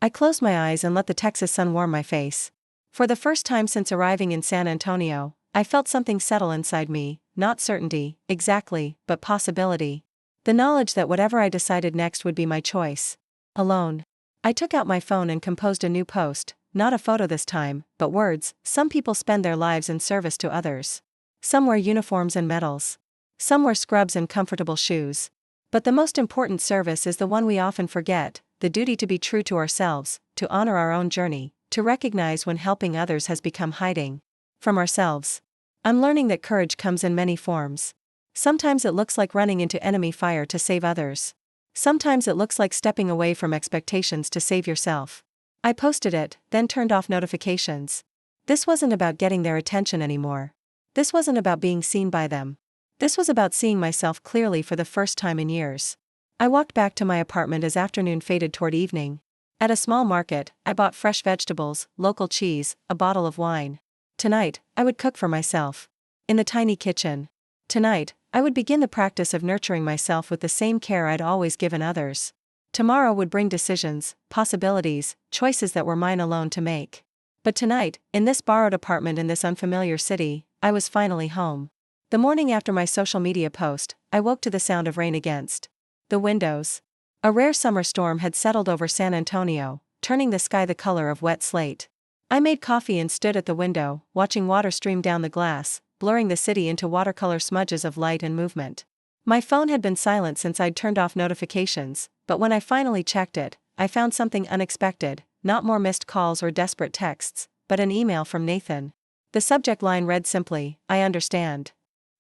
I closed my eyes and let the Texas sun warm my face. For the first time since arriving in San Antonio, I felt something settle inside me, not certainty, exactly, but possibility. The knowledge that whatever I decided next would be my choice. Alone. I took out my phone and composed a new post, not a photo this time, but words. Some people spend their lives in service to others. Some wear uniforms and medals. Some wear scrubs and comfortable shoes. But the most important service is the one we often forget, the duty to be true to ourselves, to honor our own journey, to recognize when helping others has become hiding from ourselves. I'm learning that courage comes in many forms. Sometimes it looks like running into enemy fire to save others. Sometimes it looks like stepping away from expectations to save yourself. I posted it, then turned off notifications. This wasn't about getting their attention anymore. This wasn't about being seen by them. This was about seeing myself clearly for the first time in years. I walked back to my apartment as afternoon faded toward evening. At a small market, I bought fresh vegetables, local cheese, a bottle of wine. Tonight, I would cook for myself. In the tiny kitchen. Tonight, I would begin the practice of nurturing myself with the same care I'd always given others. Tomorrow would bring decisions, possibilities, choices that were mine alone to make. But tonight, in this borrowed apartment in this unfamiliar city, I was finally home. The morning after my social media post, I woke to the sound of rain against the windows. A rare summer storm had settled over San Antonio, turning the sky the color of wet slate. I made coffee and stood at the window, watching water stream down the glass, blurring the city into watercolor smudges of light and movement. My phone had been silent since I'd turned off notifications, but when I finally checked it, I found something unexpected, not more missed calls or desperate texts, but an email from Nathan. The subject line read simply, "I understand."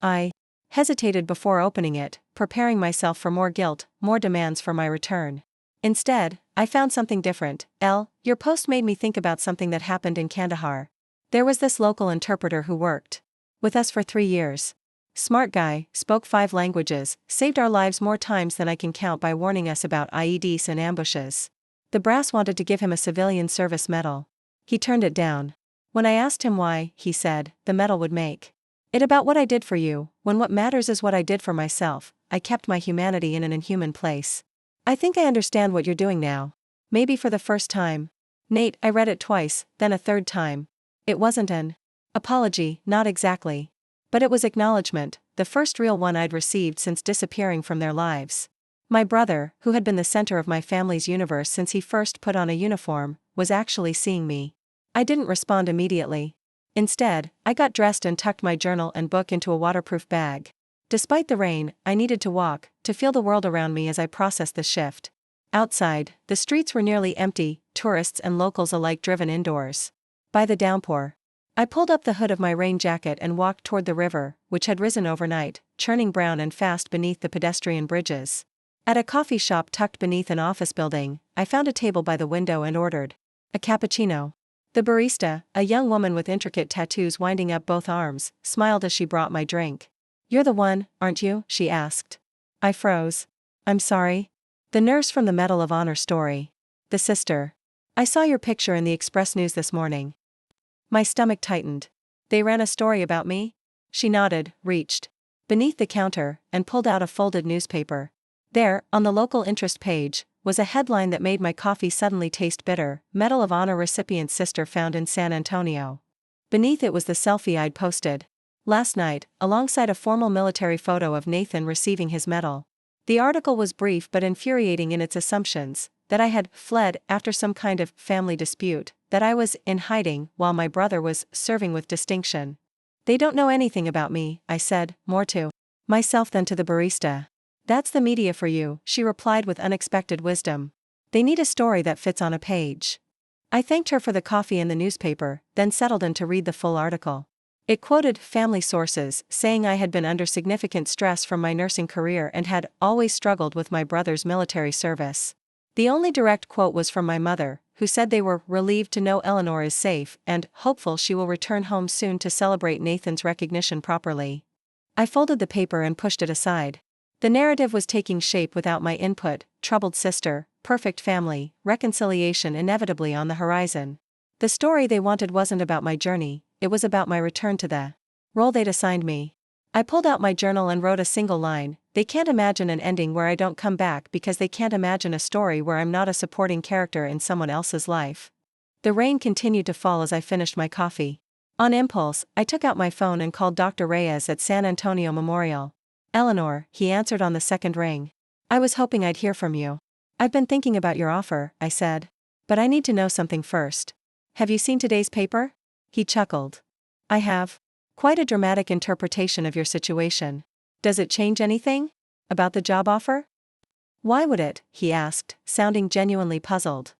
I hesitated before opening it, preparing myself for more guilt, more demands for my return. Instead, I found something different. Your post made me think about something that happened in Kandahar. There was this local interpreter who worked with us for 3 years. Smart guy, spoke 5 languages, saved our lives more times than I can count by warning us about IEDs and ambushes. The brass wanted to give him a civilian service medal. He turned it down. When I asked him why, he said, the medal would make it about what I did for you, when what matters is what I did for myself. I kept my humanity in an inhuman place. I think I understand what you're doing now. Maybe for the first time. Nate, I read it twice, then a third time. It wasn't an apology, not exactly. But it was acknowledgement, the first real one I'd received since disappearing from their lives. My brother, who had been the center of my family's universe since he first put on a uniform, was actually seeing me. I didn't respond immediately. Instead, I got dressed and tucked my journal and book into a waterproof bag. Despite the rain, I needed to walk, to feel the world around me as I processed the shift. Outside, the streets were nearly empty, tourists and locals alike driven indoors by the downpour. I pulled up the hood of my rain jacket and walked toward the river, which had risen overnight, churning brown and fast beneath the pedestrian bridges. At a coffee shop tucked beneath an office building, I found a table by the window and ordered a cappuccino. The barista, a young woman with intricate tattoos winding up both arms, smiled as she brought my drink. "You're the one, aren't you?" she asked. I froze. I'm sorry? The nurse from the Medal of Honor story. The sister. I saw your picture in the Express News this morning. My stomach tightened. They ran a story about me? She nodded, reached beneath the counter, and pulled out a folded newspaper. There, on the local interest page, was a headline that made my coffee suddenly taste bitter: Medal of Honor recipient's sister found in San Antonio. Beneath it was the selfie I'd posted last night, alongside a formal military photo of Nathan receiving his medal. The article was brief but infuriating in its assumptions: that I had fled after some kind of family dispute, that I was in hiding while my brother was serving with distinction. They don't know anything about me, I said, more to myself than to the barista. That's the media for you, she replied with unexpected wisdom. They need a story that fits on a page. I thanked her for the coffee and the newspaper, then settled in to read the full article. It quoted family sources, saying I had been under significant stress from my nursing career and had always struggled with my brother's military service. The only direct quote was from my mother, who said they were relieved to know Eleanor is safe and hopeful she will return home soon to celebrate Nathan's recognition properly. I folded the paper and pushed it aside. The narrative was taking shape without my input: troubled sister, perfect family, reconciliation inevitably on the horizon. The story they wanted wasn't about my journey, it was about my return to the role they'd assigned me. I pulled out my journal and wrote a single line: they can't imagine an ending where I don't come back because they can't imagine a story where I'm not a supporting character in someone else's life. The rain continued to fall as I finished my coffee. On impulse, I took out my phone and called Dr. Reyes at San Antonio Memorial. Eleanor, he answered on the second ring. I was hoping I'd hear from you. I've been thinking about your offer, I said. But I need to know something first. Have you seen today's paper? He chuckled. I have. Quite a dramatic interpretation of your situation. Does it change anything? About the job offer? Why would it? He asked, sounding genuinely puzzled.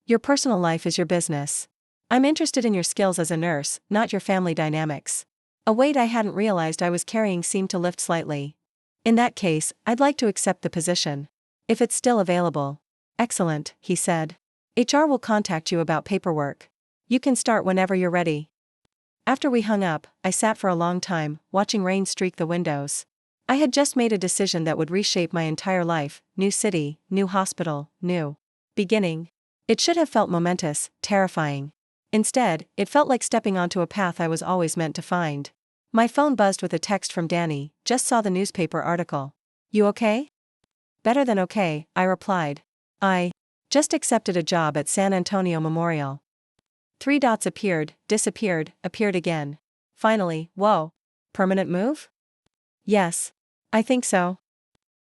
Your personal life is your business. I'm interested in your skills as a nurse, not your family dynamics. A weight I hadn't realized I was carrying seemed to lift slightly. In that case, I'd like to accept the position. If it's still available. Excellent, he said. HR will contact you about paperwork. You can start whenever you're ready. After we hung up, I sat for a long time, watching rain streak the windows. I had just made a decision that would reshape my entire life: new city, new hospital, new beginning. It should have felt momentous, terrifying. Instead, it felt like stepping onto a path I was always meant to find. My phone buzzed with a text from Danny: just saw the newspaper article. You okay? Better than okay, I replied. I just accepted a job at San Antonio Memorial. 3 dots appeared, disappeared, appeared again. Finally, whoa. Permanent move? Yes. I think so.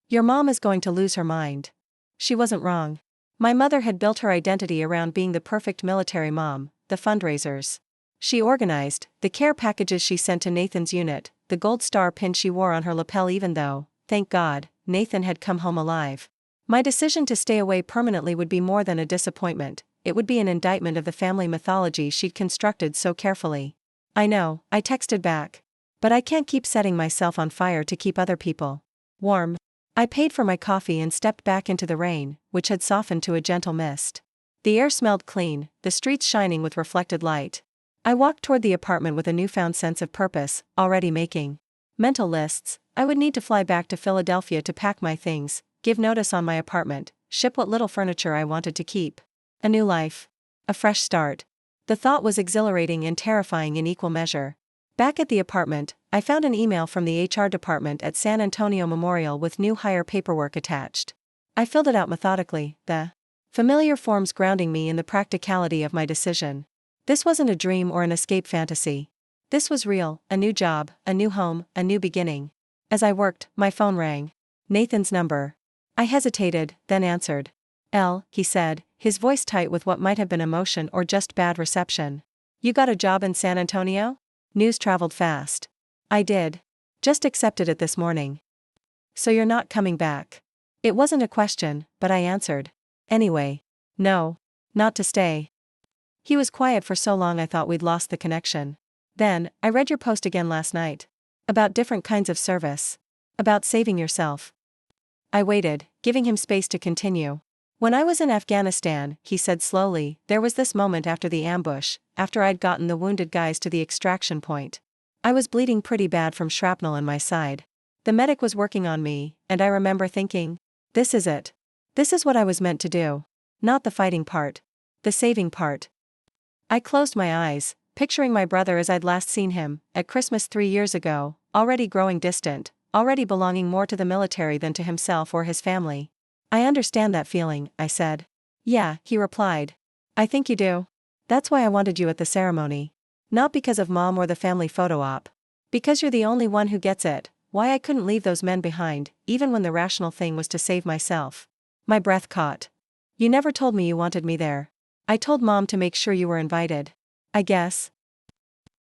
Your mom is going to lose her mind. She wasn't wrong. My mother had built her identity around being the perfect military mom: the fundraisers she organized, the care packages she sent to Nathan's unit, the gold star pin she wore on her lapel, even though, thank God, Nathan had come home alive. My decision to stay away permanently would be more than a disappointment, it would be an indictment of the family mythology she'd constructed so carefully. I know, I texted back. But I can't keep setting myself on fire to keep other people warm. I paid for my coffee and stepped back into the rain, which had softened to a gentle mist. The air smelled clean, the streets shining with reflected light. I walked toward the apartment with a newfound sense of purpose, already making mental lists. I would need to fly back to Philadelphia to pack my things, give notice on my apartment, ship what little furniture I wanted to keep. A new life. A fresh start. The thought was exhilarating and terrifying in equal measure. Back at the apartment, I found an email from the HR department at San Antonio Memorial with new hire paperwork attached. I filled it out methodically, the familiar forms grounding me in the practicality of my decision. This wasn't a dream or an escape fantasy. This was real: a new job, a new home, a new beginning. As I worked, my phone rang. Nathan's number. I hesitated, then answered. Elle, he said, his voice tight with what might have been emotion or just bad reception. You got a job in San Antonio? News traveled fast. I did. Just accepted it this morning. So you're not coming back? It wasn't a question, but I answered. Anyway. No. Not to stay. He was quiet for so long I thought we'd lost the connection. Then, I read your post again last night. About different kinds of service. About saving yourself. I waited, giving him space to continue. When I was in Afghanistan, he said slowly, there was this moment after the ambush, after I'd gotten the wounded guys to the extraction point. I was bleeding pretty bad from shrapnel in my side. The medic was working on me, and I remember thinking, this is it. This is what I was meant to do. Not the fighting part. The saving part. I closed my eyes, picturing my brother as I'd last seen him, at Christmas 3 years ago, already growing distant, already belonging more to the military than to himself or his family. I understand that feeling, I said. Yeah, he replied. I think you do. That's why I wanted you at the ceremony. Not because of Mom or the family photo op. Because you're the only one who gets it, why I couldn't leave those men behind, even when the rational thing was to save myself. My breath caught. You never told me you wanted me there. I told Mom to make sure you were invited. I guess.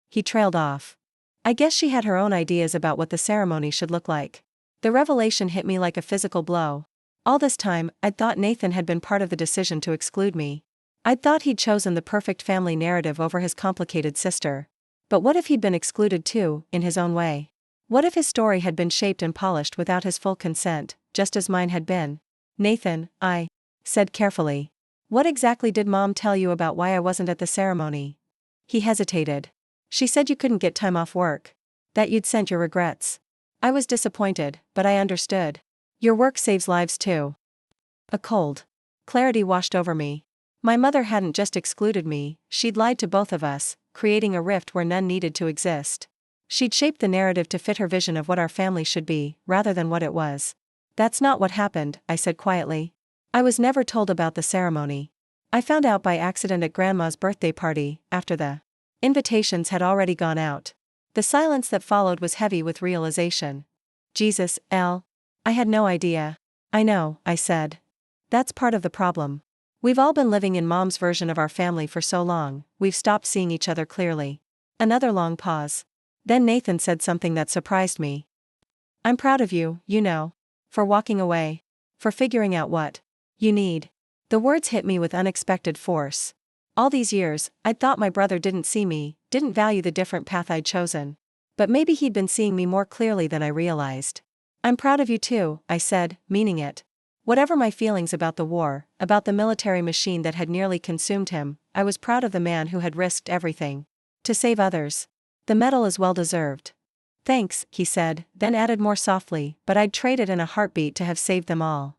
He trailed off. I guess she had her own ideas about what the ceremony should look like. The revelation hit me like a physical blow. All this time, I'd thought Nathan had been part of the decision to exclude me. I'd thought he'd chosen the perfect family narrative over his complicated sister. But what if he'd been excluded too, in his own way? What if his story had been shaped and polished without his full consent, just as mine had been? Nathan, I said carefully. What exactly did Mom tell you about why I wasn't at the ceremony? He hesitated. She said you couldn't get time off work. That you'd sent your regrets. I was disappointed, but I understood. Your work saves lives too. A cold clarity washed over me. My mother hadn't just excluded me, she'd lied to both of us, creating a rift where none needed to exist. She'd shaped the narrative to fit her vision of what our family should be, rather than what it was. That's not what happened, I said quietly. I was never told about the ceremony. I found out by accident at Grandma's birthday party, after the invitations had already gone out. The silence that followed was heavy with realization. Jesus, Elle. I had no idea. I know, I said. That's part of the problem. We've all been living in Mom's version of our family for so long, we've stopped seeing each other clearly. Another long pause. Then Nathan said something that surprised me. I'm proud of you, you know. For walking away. For figuring out what you need. The words hit me with unexpected force. All these years, I'd thought my brother didn't see me, didn't value the different path I'd chosen. But maybe he'd been seeing me more clearly than I realized. I'm proud of you too, I said, meaning it. Whatever my feelings about the war, about the military machine that had nearly consumed him, I was proud of the man who had risked everything. To save others. The medal is well deserved. Thanks, he said, then added more softly, but I'd trade it in a heartbeat to have saved them all.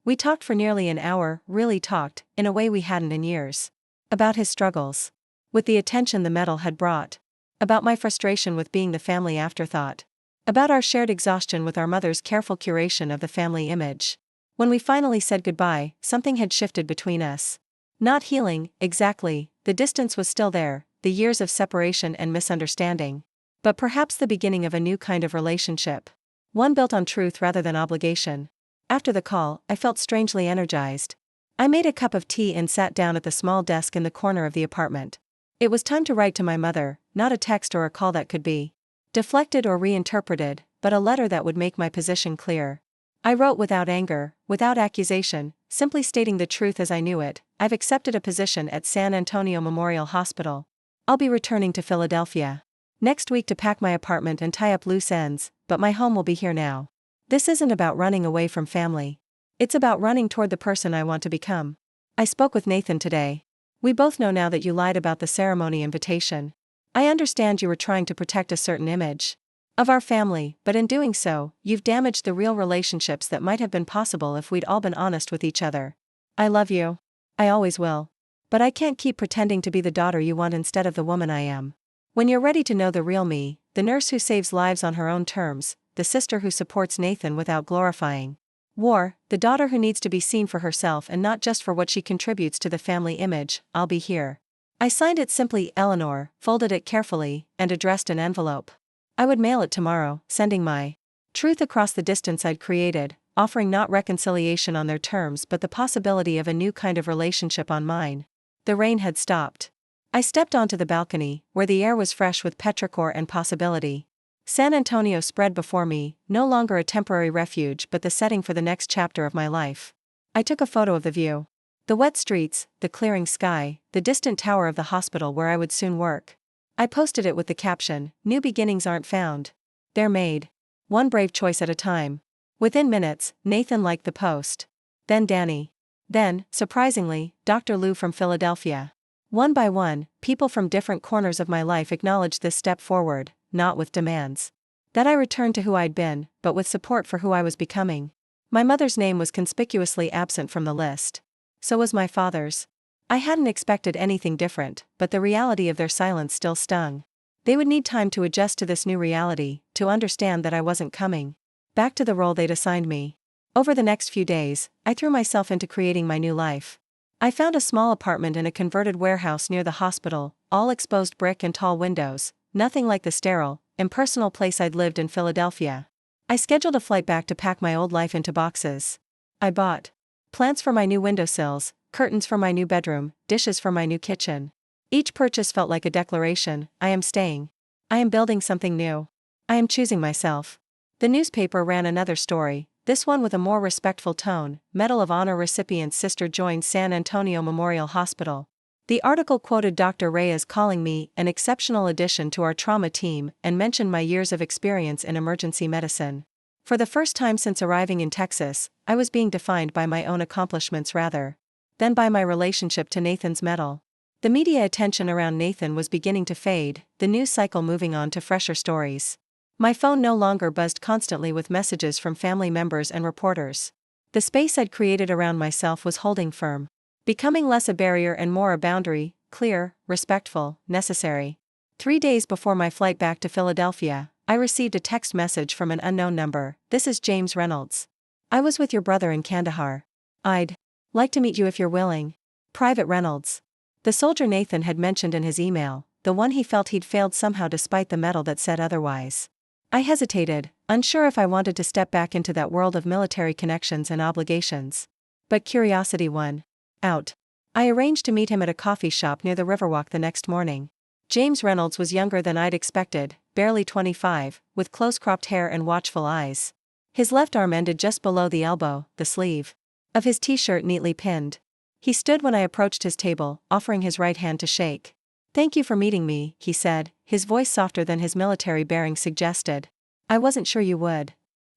We talked for nearly an hour, really talked, in a way we hadn't in years. About his struggles. With the attention the medal had brought. About my frustration with being the family afterthought. About our shared exhaustion with our mother's careful curation of the family image. When we finally said goodbye, something had shifted between us. Not healing, exactly, the distance was still there, the years of separation and misunderstanding. But perhaps the beginning of a new kind of relationship. One built on truth rather than obligation. After the call, I felt strangely energized. I made a cup of tea and sat down at the small desk in the corner of the apartment. It was time to write to my mother, not a text or a call that could be deflected or reinterpreted, but a letter that would make my position clear. I wrote without anger, without accusation, simply stating the truth as I knew it. I've accepted a position at San Antonio Memorial Hospital. I'll be returning to Philadelphia next week to pack my apartment and tie up loose ends, but my home will be here now. This isn't about running away from family. It's about running toward the person I want to become. I spoke with Nathan today. We both know now that you lied about the ceremony invitation. I understand you were trying to protect a certain image of our family, but in doing so, you've damaged the real relationships that might have been possible if we'd all been honest with each other. I love you. I always will. But I can't keep pretending to be the daughter you want instead of the woman I am. When you're ready to know the real me, the nurse who saves lives on her own terms, the sister who supports Nathan without glorifying war, the daughter who needs to be seen for herself and not just for what she contributes to the family image, I'll be here. I signed it simply Eleanor, folded it carefully, and addressed an envelope. I would mail it tomorrow, sending my truth across the distance I'd created, offering not reconciliation on their terms but the possibility of a new kind of relationship on mine. The rain had stopped. I stepped onto the balcony, where the air was fresh with petrichor and possibility. San Antonio spread before me, no longer a temporary refuge but the setting for the next chapter of my life. I took a photo of the view. The wet streets, the clearing sky, the distant tower of the hospital where I would soon work. I posted it with the caption, "New beginnings aren't found. They're made. One brave choice at a time." Within minutes, Nathan liked the post. Then Danny. Then, surprisingly, Dr. Lou from Philadelphia. One by one, people from different corners of my life acknowledged this step forward, not with demands, That I returned to who I'd been, but with support for who I was becoming. My mother's name was conspicuously absent from the list. So was my father's. I hadn't expected anything different, but the reality of their silence still stung. They would need time to adjust to this new reality, to understand that I wasn't coming back to the role they'd assigned me. Over the next few days, I threw myself into creating my new life. I found a small apartment in a converted warehouse near the hospital, all exposed brick and tall windows, nothing like the sterile, impersonal place I'd lived in Philadelphia. I scheduled a flight back to pack my old life into boxes. I bought plants for my new windowsills, curtains for my new bedroom, dishes for my new kitchen. Each purchase felt like a declaration: I am staying. I am building something new. I am choosing myself. The newspaper ran another story, this one with a more respectful tone: Medal of Honor recipient's sister joins San Antonio Memorial Hospital. The article quoted Dr. Reyes calling me an exceptional addition to our trauma team and mentioned my years of experience in emergency medicine. For the first time since arriving in Texas, I was being defined by my own accomplishments rather than by my relationship to Nathan's medal. The media attention around Nathan was beginning to fade, the news cycle moving on to fresher stories. My phone no longer buzzed constantly with messages from family members and reporters. The space I'd created around myself was holding firm, becoming less a barrier and more a boundary, clear, respectful, necessary. 3 days before my flight back to Philadelphia, I received a text message from an unknown number. This is James Reynolds. I was with your brother in Kandahar. I'd like to meet you if you're willing. Private Reynolds. The soldier Nathan had mentioned in his email, the one he felt he'd failed somehow despite the medal that said otherwise. I hesitated, unsure if I wanted to step back into that world of military connections and obligations. But curiosity won out. I arranged to meet him at a coffee shop near the Riverwalk the next morning. James Reynolds was younger than I'd expected, barely 25, with close-cropped hair and watchful eyes. His left arm ended just below the elbow, the sleeve of his t-shirt neatly pinned. He stood when I approached his table, offering his right hand to shake. "Thank you for meeting me," he said, his voice softer than his military bearing suggested. "I wasn't sure you would."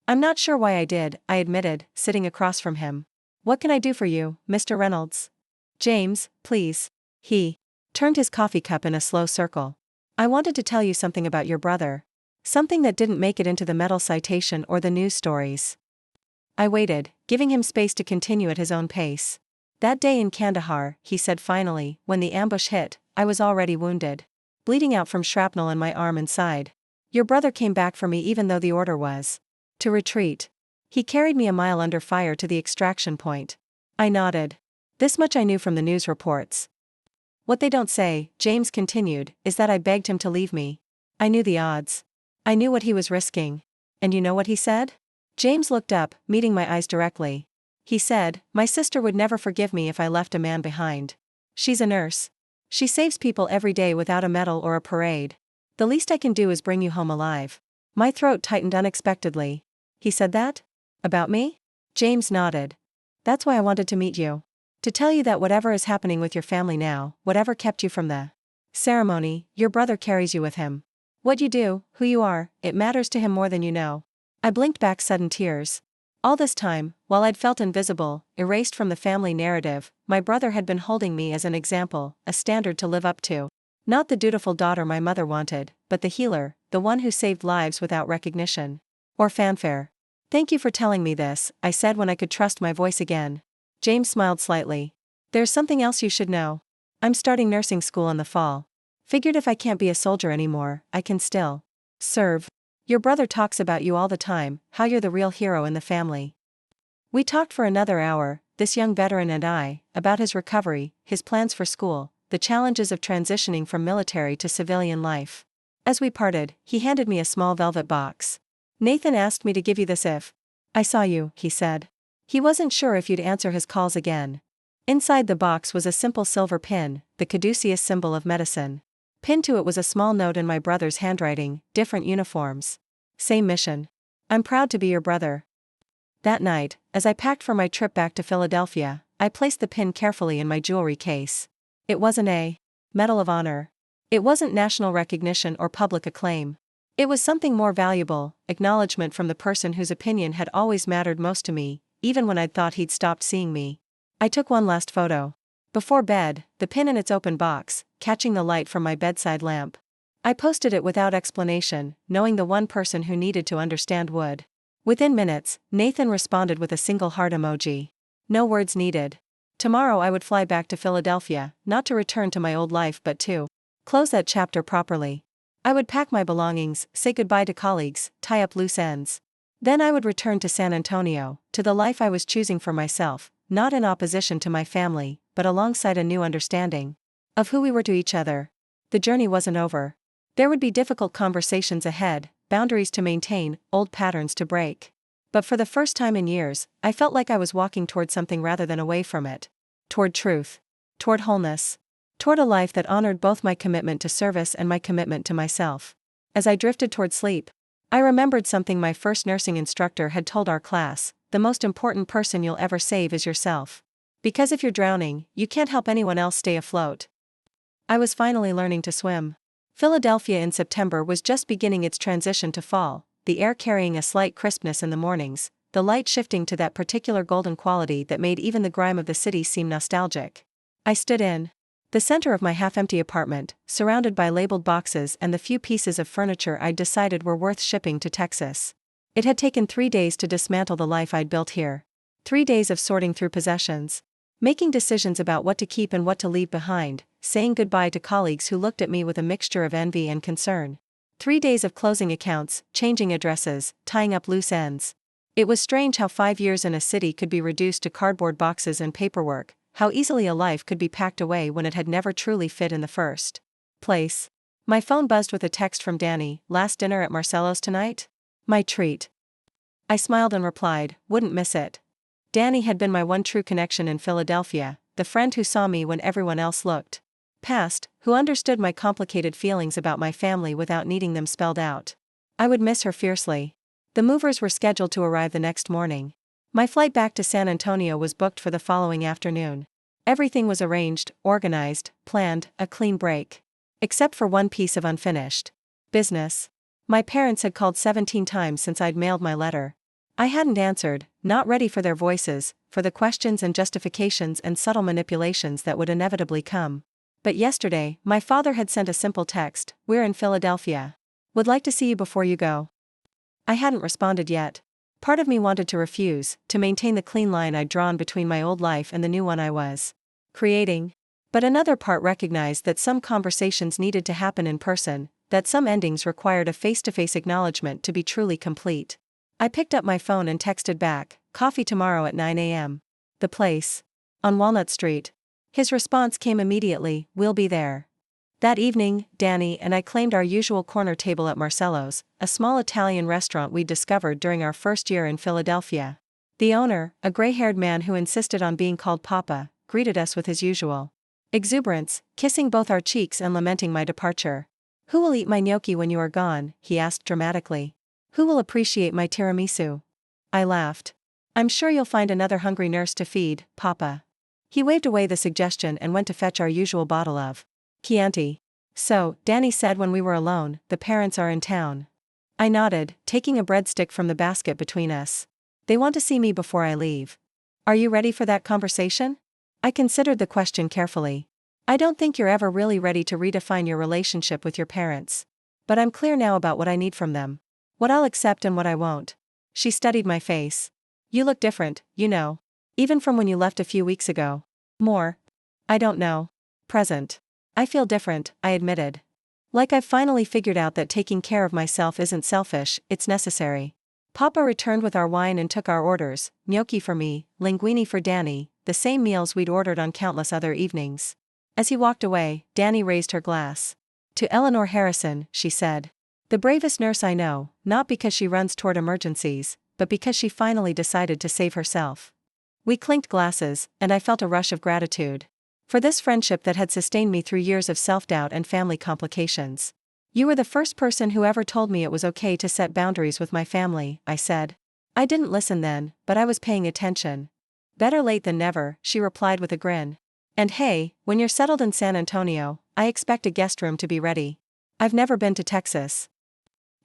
"I'm not sure why I did," I admitted, sitting across from him. "What can I do for you, Mr. Reynolds?" "James, please." He turned his coffee cup in a slow circle. "I wanted to tell you something about your brother. Something that didn't make it into the medal citation or the news stories." I waited, giving him space to continue at his own pace. "That day in Kandahar," he said finally, "when the ambush hit, I was already wounded. Bleeding out from shrapnel in my arm and side. Your brother came back for me even though the order was to retreat. He carried me a mile under fire to the extraction point." I nodded. This much I knew from the news reports. "What they don't say," James continued, "is that I begged him to leave me. I knew the odds. I knew what he was risking. And you know what he said?" James looked up, meeting my eyes directly. He said, "My sister would never forgive me if I left a man behind. She's a nurse. She saves people every day without a medal or a parade. The least I can do is bring you home alive." My throat tightened unexpectedly. "He said that? About me?" James nodded. "That's why I wanted to meet you. To tell you that whatever is happening with your family now, whatever kept you from the ceremony, your brother carries you with him. What you do, who you are, it matters to him more than you know." I blinked back sudden tears. All this time, while I'd felt invisible, erased from the family narrative, my brother had been holding me as an example, a standard to live up to. Not the dutiful daughter my mother wanted, but the healer, the one who saved lives without recognition or fanfare. "Thank you for telling me this," I said when I could trust my voice again. James smiled slightly. "There's something else you should know. I'm starting nursing school in the fall. Figured if I can't be a soldier anymore, I can still serve. Your brother talks about you all the time, how you're the real hero in the family." We talked for another hour, this young veteran and I, about his recovery, his plans for school, the challenges of transitioning from military to civilian life. As we parted, he handed me a small velvet box. "Nathan asked me to give you this if I saw you," he said. He wasn't sure if you'd answer his calls again. Inside the box was a simple silver pin, the caduceus symbol of medicine. Pinned to it was a small note in my brother's handwriting: "Different uniforms. Same mission. I'm proud to be your brother." That night, as I packed for my trip back to Philadelphia, I placed the pin carefully in my jewelry case. It wasn't a Medal of Honor. It wasn't national recognition or public acclaim. It was something more valuable, acknowledgement from the person whose opinion had always mattered most to me, even when I'd thought he'd stopped seeing me. I took one last photo. Before bed, the pin in its open box, catching the light from my bedside lamp. I posted it without explanation, knowing the one person who needed to understand would. Within minutes, Nathan responded with a single heart emoji. No words needed. Tomorrow I would fly back to Philadelphia, not to return to my old life but to close that chapter properly. I would pack my belongings, say goodbye to colleagues, tie up loose ends. Then I would return to San Antonio, to the life I was choosing for myself, not in opposition to my family, but alongside a new understanding of who we were to each other. The journey wasn't over. There would be difficult conversations ahead, boundaries to maintain, old patterns to break. But for the first time in years, I felt like I was walking toward something rather than away from it. Toward truth. Toward wholeness. Toward a life that honored both my commitment to service and my commitment to myself. As I drifted toward sleep, I remembered something my first nursing instructor had told our class: the most important person you'll ever save is yourself. Because if you're drowning, you can't help anyone else stay afloat. I was finally learning to swim. Philadelphia in September was just beginning its transition to fall, the air carrying a slight crispness in the mornings, the light shifting to that particular golden quality that made even the grime of the city seem nostalgic. I stood in the center of my half-empty apartment, surrounded by labeled boxes and the few pieces of furniture I'd decided were worth shipping to Texas. It had taken 3 days to dismantle the life I'd built here. 3 days of sorting through possessions, making decisions about what to keep and what to leave behind, saying goodbye to colleagues who looked at me with a mixture of envy and concern. 3 days of closing accounts, changing addresses, tying up loose ends. It was strange how 5 years in a city could be reduced to cardboard boxes and paperwork, how easily a life could be packed away when it had never truly fit in the first place. My phone buzzed with a text from Danny: "Last dinner at Marcello's tonight?" My treat. I smiled and replied, "Wouldn't miss it." Danny had been my one true connection in Philadelphia, the friend who saw me when everyone else looked past, who understood my complicated feelings about my family without needing them spelled out. I would miss her fiercely. The movers were scheduled to arrive the next morning. My flight back to San Antonio was booked for the following afternoon. Everything was arranged, organized, planned, a clean break. Except for one piece of unfinished business. My parents had called 17 times since I'd mailed my letter. I hadn't answered, not ready for their voices, for the questions and justifications and subtle manipulations that would inevitably come. But yesterday, my father had sent a simple text: "We're in Philadelphia. Would like to see you before you go." I hadn't responded yet. Part of me wanted to refuse, to maintain the clean line I'd drawn between my old life and the new one I was creating. But another part recognized that some conversations needed to happen in person, that some endings required a face-to-face acknowledgement to be truly complete. I picked up my phone and texted back, "Coffee tomorrow at 9 a.m. The place? On Walnut Street." His response came immediately: "We'll be there." That evening, Danny and I claimed our usual corner table at Marcello's, a small Italian restaurant we'd discovered during our first year in Philadelphia. The owner, a gray-haired man who insisted on being called Papa, greeted us with his usual exuberance, kissing both our cheeks and lamenting my departure. "Who will eat my gnocchi when you are gone?" he asked dramatically. "Who will appreciate my tiramisu?" I laughed. "I'm sure you'll find another hungry nurse to feed, Papa." He waved away the suggestion and went to fetch our usual bottle of Chianti. "So," Danny said when we were alone, "the parents are in town." I nodded, taking a breadstick from the basket between us. "They want to see me before I leave." "Are you ready for that conversation?" I considered the question carefully. "I don't think you're ever really ready to redefine your relationship with your parents. But I'm clear now about what I need from them. What I'll accept and what I won't." She studied my face. "You look different, you know. Even from when you left a few weeks ago. More. I don't know. Present." "I feel different," I admitted. "Like I've finally figured out that taking care of myself isn't selfish, it's necessary." Papa returned with our wine and took our orders: gnocchi for me, linguine for Danny, the same meals we'd ordered on countless other evenings. As he walked away, Danny raised her glass. "To Eleanor Harrison," she said. "The bravest nurse I know, not because she runs toward emergencies, but because she finally decided to save herself." We clinked glasses, and I felt a rush of gratitude. For this friendship that had sustained me through years of self-doubt and family complications. "You were the first person who ever told me it was okay to set boundaries with my family," I said. "I didn't listen then, but I was paying attention." "Better late than never," she replied with a grin. "And hey, when you're settled in San Antonio, I expect a guest room to be ready. I've never been to Texas."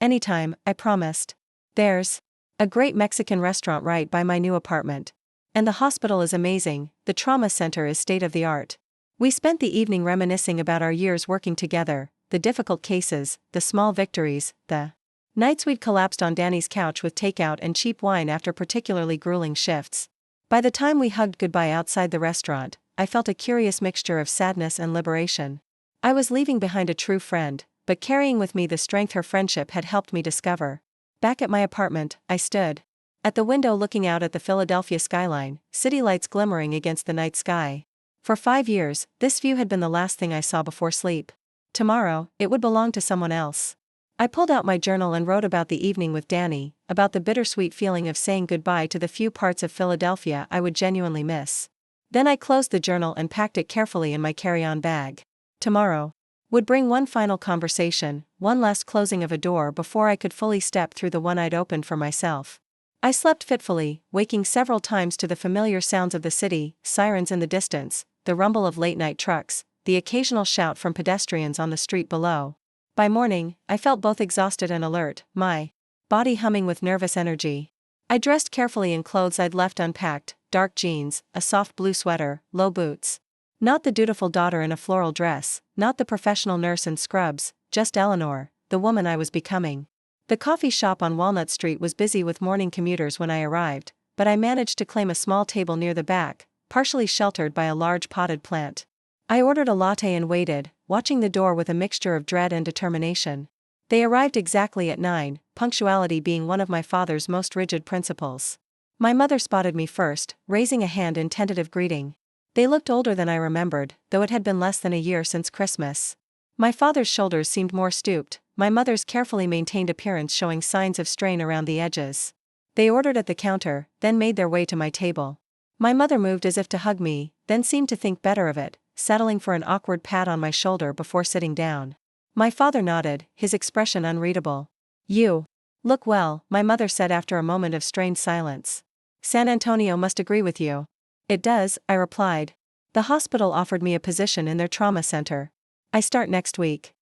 "Anytime," I promised. "There's a great Mexican restaurant right by my new apartment. And the hospital is amazing, the trauma center is state-of-the-art." We spent the evening reminiscing about our years working together, the difficult cases, the small victories, the nights we'd collapsed on Danny's couch with takeout and cheap wine after particularly grueling shifts. By the time we hugged goodbye outside the restaurant, I felt a curious mixture of sadness and liberation. I was leaving behind a true friend, but carrying with me the strength her friendship had helped me discover. Back at my apartment, I stood at the window looking out at the Philadelphia skyline, city lights glimmering against the night sky. For 5 years, this view had been the last thing I saw before sleep. Tomorrow, it would belong to someone else. I pulled out my journal and wrote about the evening with Danny, about the bittersweet feeling of saying goodbye to the few parts of Philadelphia I would genuinely miss. Then I closed the journal and packed it carefully in my carry-on bag. Tomorrow would bring one final conversation, one last closing of a door before I could fully step through the one I'd opened for myself. I slept fitfully, waking several times to the familiar sounds of the city, sirens in the distance, the rumble of late-night trucks, the occasional shout from pedestrians on the street below. By morning, I felt both exhausted and alert, my body humming with nervous energy. I dressed carefully in clothes I'd left unpacked, dark jeans, a soft blue sweater, low boots. Not the dutiful daughter in a floral dress, not the professional nurse in scrubs, just Eleanor, the woman I was becoming. The coffee shop on Walnut Street was busy with morning commuters when I arrived, but I managed to claim a small table near the back, partially sheltered by a large potted plant. I ordered a latte and waited, watching the door with a mixture of dread and determination. They arrived exactly at 9, punctuality being one of my father's most rigid principles. My mother spotted me first, raising a hand in tentative greeting. They looked older than I remembered, though it had been less than a year since Christmas. My father's shoulders seemed more stooped, my mother's carefully maintained appearance showing signs of strain around the edges. They ordered at the counter, then made their way to my table. My mother moved as if to hug me, then seemed to think better of it, settling for an awkward pat on my shoulder before sitting down. My father nodded, his expression unreadable. "You look well," my mother said after a moment of strained silence. "San Antonio must agree with you." "It does," I replied. "The hospital offered me a position in their trauma center. I start next week."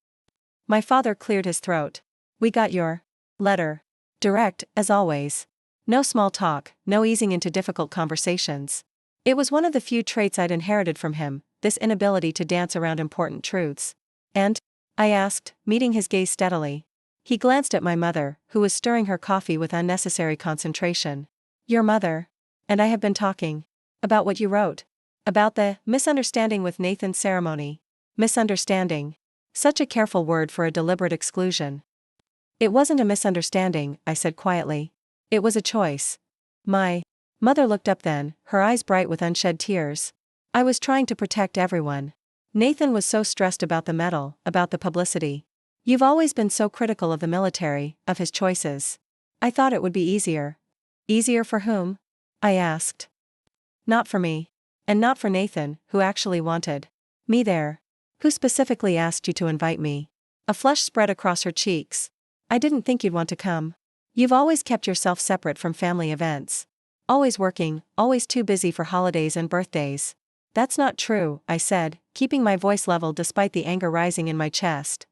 My father cleared his throat. "We got your letter." Direct, as always. No small talk, no easing into difficult conversations. It was one of the few traits I'd inherited from him, this inability to dance around important truths. "And?" I asked, meeting his gaze steadily. He glanced at my mother, who was stirring her coffee with unnecessary concentration. "Your mother and I have been talking about what you wrote. About the misunderstanding with Nathan's ceremony." Misunderstanding. Such a careful word for a deliberate exclusion. "It wasn't a misunderstanding," I said quietly. "It was a choice." My mother looked up then, her eyes bright with unshed tears. "I was trying to protect everyone. Nathan was so stressed about the medal, about the publicity. You've always been so critical of the military, of his choices. I thought it would be easier." "Easier for whom?" I asked. "Not for me. And not for Nathan, who actually wanted me there." "Who specifically asked you to invite me?" A flush spread across her cheeks. "I didn't think you'd want to come. You've always kept yourself separate from family events. Always working, always too busy for holidays and birthdays." "That's not true," I said, keeping my voice level despite the anger rising in my chest.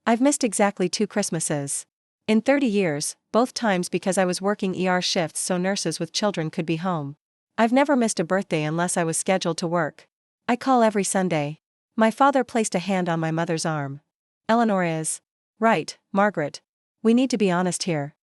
"I've missed exactly 2 Christmases. In 30 years, both times because I was working ER shifts so nurses with children could be home. I've never missed a birthday unless I was scheduled to work. I call every Sunday." My father placed a hand on my mother's arm. "Eleanor is right, Margaret. We need to be honest here."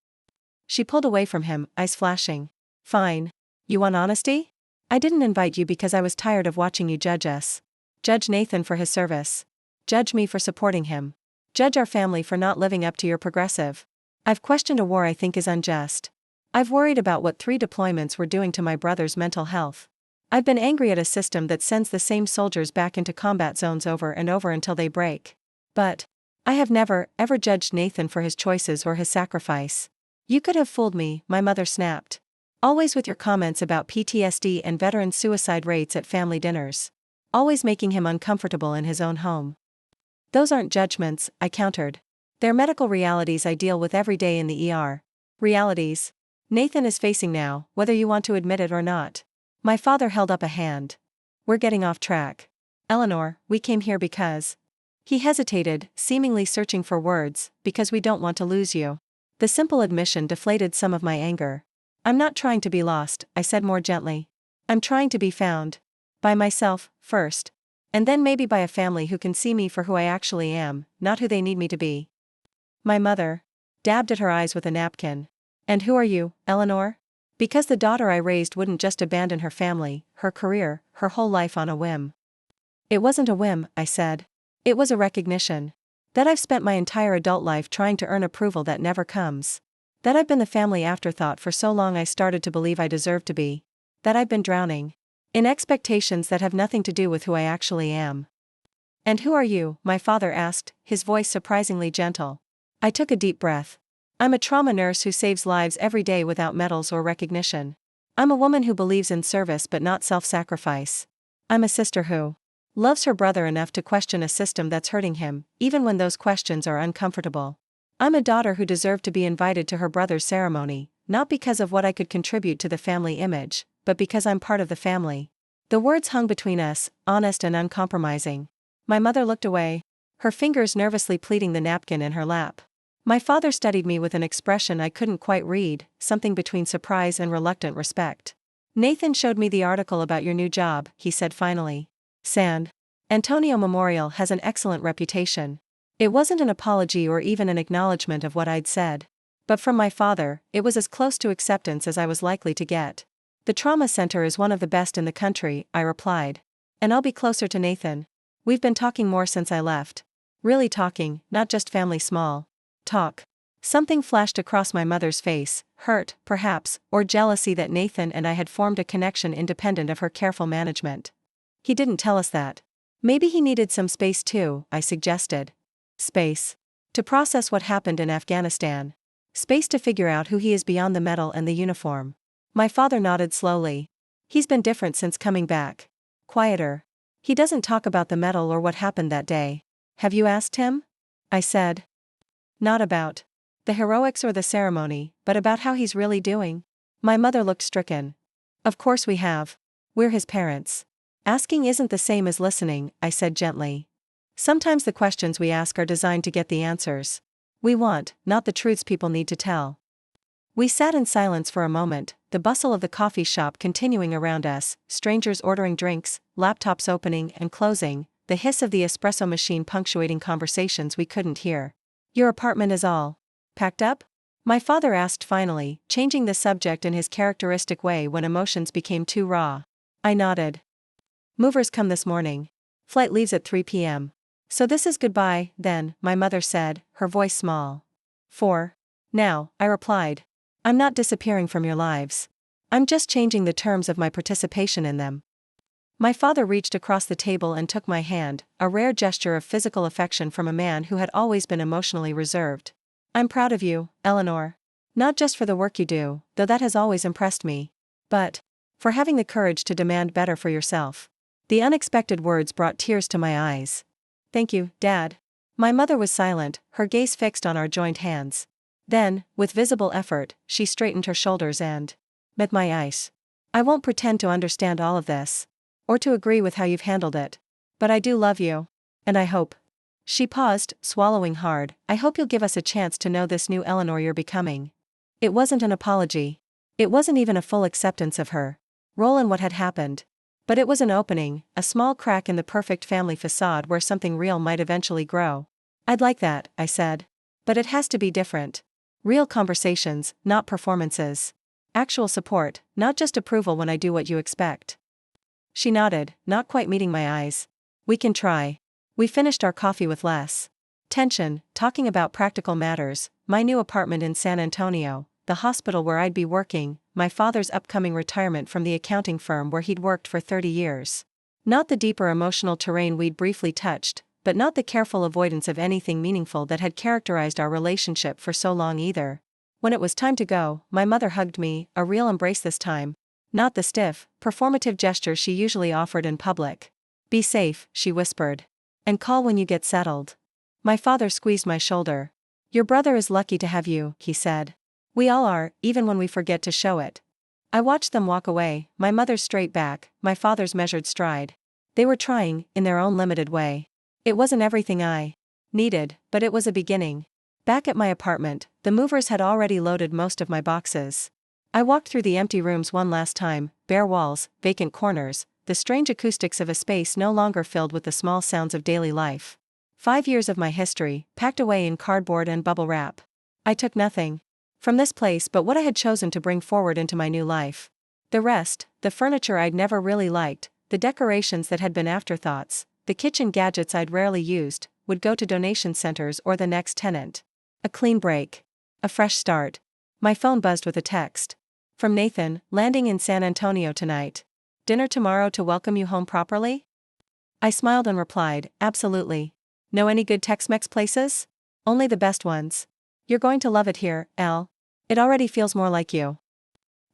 She pulled away from him, eyes flashing. "Fine. You want honesty? I didn't invite you because I was tired of watching you judge us. Judge Nathan for his service. Judge me for supporting him. Judge our family for not living up to your progressive. I've questioned a war I think is unjust. I've worried about what 3 deployments were doing to my brother's mental health. I've been angry at a system that sends the same soldiers back into combat zones over and over until they break. But I have never, ever judged Nathan for his choices or his sacrifice. You could have fooled me," my mother snapped. "Always with your comments about PTSD and veteran suicide rates at family dinners. Always making him uncomfortable in his own home." "Those aren't judgments," I countered. "They're medical realities I deal with every day in the ER. Realities Nathan is facing now, whether you want to admit it or not." My father held up a hand. "We're getting off track. Eleanor, we came here because..." He hesitated, seemingly searching for words, "because we don't want to lose you." The simple admission deflated some of my anger. "I'm not trying to be lost," I said more gently. "I'm trying to be found. By myself, first." And then maybe by a family who can see me for who I actually am, not who they need me to be. My mother dabbed at her eyes with a napkin. And who are you, Eleanor? Because the daughter I raised wouldn't just abandon her family, her career, her whole life on a whim. It wasn't a whim, I said. It was a recognition. That I've spent my entire adult life trying to earn approval that never comes. That I've been the family afterthought for so long I started to believe I deserved to be. That I've been drowning in expectations that have nothing to do with who I actually am. And who are you? My father asked, his voice surprisingly gentle. I took a deep breath. I'm a trauma nurse who saves lives every day without medals or recognition. I'm a woman who believes in service but not self-sacrifice. I'm a sister who loves her brother enough to question a system that's hurting him, even when those questions are uncomfortable. I'm a daughter who deserved to be invited to her brother's ceremony, not because of what I could contribute to the family image, but because I'm part of the family. The words hung between us, honest and uncompromising. My mother looked away, her fingers nervously pleating the napkin in her lap. My father studied me with an expression I couldn't quite read, something between surprise and reluctant respect. Nathan showed me the article about your new job, he said finally. San Antonio Memorial has an excellent reputation. It wasn't an apology or even an acknowledgement of what I'd said. But from my father, it was as close to acceptance as I was likely to get. The trauma center is one of the best in the country, I replied. And I'll be closer to Nathan. We've been talking more since I left. Really talking, not just family small talk. Something flashed across my mother's face, hurt, perhaps, or jealousy that Nathan and I had formed a connection independent of her careful management. He didn't tell us that. Maybe he needed some space too, I suggested. Space. To process what happened in Afghanistan. Space to figure out who he is beyond the medal and the uniform. My father nodded slowly. He's been different since coming back. Quieter. He doesn't talk about the medal or what happened that day. Have you asked him? I said. Not about the heroics or the ceremony, but about how he's really doing. My mother looked stricken. Of course we have. We're his parents. Asking isn't the same as listening, I said gently. Sometimes the questions we ask are designed to get the answers we want, not the truths people need to tell. We sat in silence for a moment, the bustle of the coffee shop continuing around us, strangers ordering drinks, laptops opening and closing, the hiss of the espresso machine punctuating conversations we couldn't hear. Your apartment is all packed up? My father asked finally, changing the subject in his characteristic way when emotions became too raw. I nodded. Movers come this morning. Flight leaves at 3 p.m. So this is goodbye, then, my mother said, her voice small. For now, I replied. I'm not disappearing from your lives. I'm just changing the terms of my participation in them. My father reached across the table and took my hand, a rare gesture of physical affection from a man who had always been emotionally reserved. I'm proud of you, Eleanor. Not just for the work you do, though that has always impressed me, but for having the courage to demand better for yourself. The unexpected words brought tears to my eyes. Thank you, Dad. My mother was silent, her gaze fixed on our joined hands. Then, with visible effort, she straightened her shoulders and met my eyes. I won't pretend to understand all of this, or to agree with how you've handled it. But I do love you. And I hope. She paused, swallowing hard. I hope you'll give us a chance to know this new Eleanor you're becoming. It wasn't an apology. It wasn't even a full acceptance of her role in what had happened. But it was an opening, a small crack in the perfect family facade where something real might eventually grow. I'd like that, I said. But it has to be different. Real conversations, not performances. Actual support, not just approval when I do what you expect. She nodded, not quite meeting my eyes. We can try. We finished our coffee with less tension, talking about practical matters, my new apartment in San Antonio, the hospital where I'd be working, my father's upcoming retirement from the accounting firm where he'd worked for 30 years. Not the deeper emotional terrain we'd briefly touched, but not the careful avoidance of anything meaningful that had characterized our relationship for so long either. When it was time to go, my mother hugged me, a real embrace this time. Not the stiff, performative gesture she usually offered in public. Be safe, she whispered. And call when you get settled. My father squeezed my shoulder. Your brother is lucky to have you, he said. We all are, even when we forget to show it. I watched them walk away, my mother's straight back, my father's measured stride. They were trying, in their own limited way. It wasn't everything I needed, but it was a beginning. Back at my apartment, the movers had already loaded most of my boxes. I walked through the empty rooms one last time, bare walls, vacant corners, the strange acoustics of a space no longer filled with the small sounds of daily life. 5 years of my history, packed away in cardboard and bubble wrap. I took nothing from this place but what I had chosen to bring forward into my new life. The rest, the furniture I'd never really liked, the decorations that had been afterthoughts, the kitchen gadgets I'd rarely used, would go to donation centers or the next tenant. A clean break. A fresh start. My phone buzzed with a text. From Nathan, landing in San Antonio tonight. Dinner tomorrow to welcome you home properly? I smiled and replied, absolutely. Know any good Tex-Mex places? Only the best ones. You're going to love it here, Elle. It already feels more like you.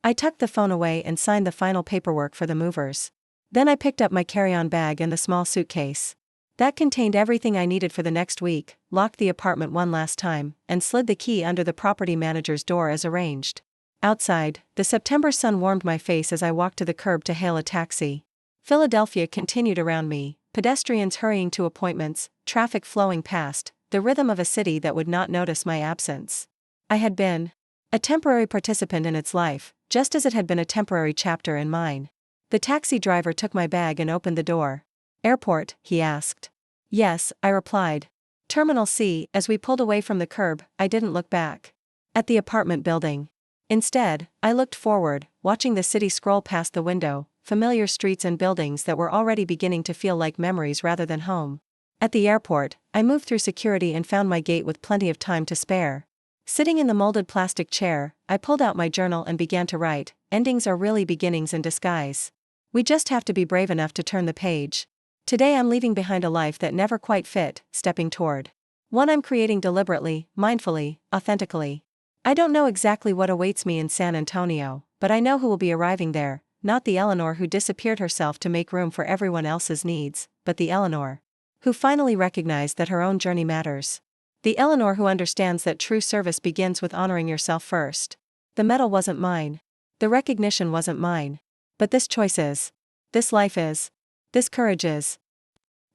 I tucked the phone away and signed the final paperwork for the movers. Then I picked up my carry-on bag and the small suitcase that contained everything I needed for the next week, locked the apartment one last time, and slid the key under the property manager's door as arranged. Outside, the September sun warmed my face as I walked to the curb to hail a taxi. Philadelphia continued around me, pedestrians hurrying to appointments, traffic flowing past, the rhythm of a city that would not notice my absence. I had been a temporary participant in its life, just as it had been a temporary chapter in mine. The taxi driver took my bag and opened the door. Airport, he asked. Yes, I replied. Terminal C. As we pulled away from the curb, I didn't look back at the apartment building. Instead, I looked forward, watching the city scroll past the window, familiar streets and buildings that were already beginning to feel like memories rather than home. At the airport, I moved through security and found my gate with plenty of time to spare. Sitting in the molded plastic chair, I pulled out my journal and began to write. Endings are really beginnings in disguise. We just have to be brave enough to turn the page. Today I'm leaving behind a life that never quite fit, stepping toward one I'm creating deliberately, mindfully, authentically. I don't know exactly what awaits me in San Antonio, but I know who will be arriving there, not the Eleanor who disappeared herself to make room for everyone else's needs, but the Eleanor who finally recognized that her own journey matters. The Eleanor who understands that true service begins with honoring yourself first. The medal wasn't mine. The recognition wasn't mine. But this choice is. This life is. This courage is.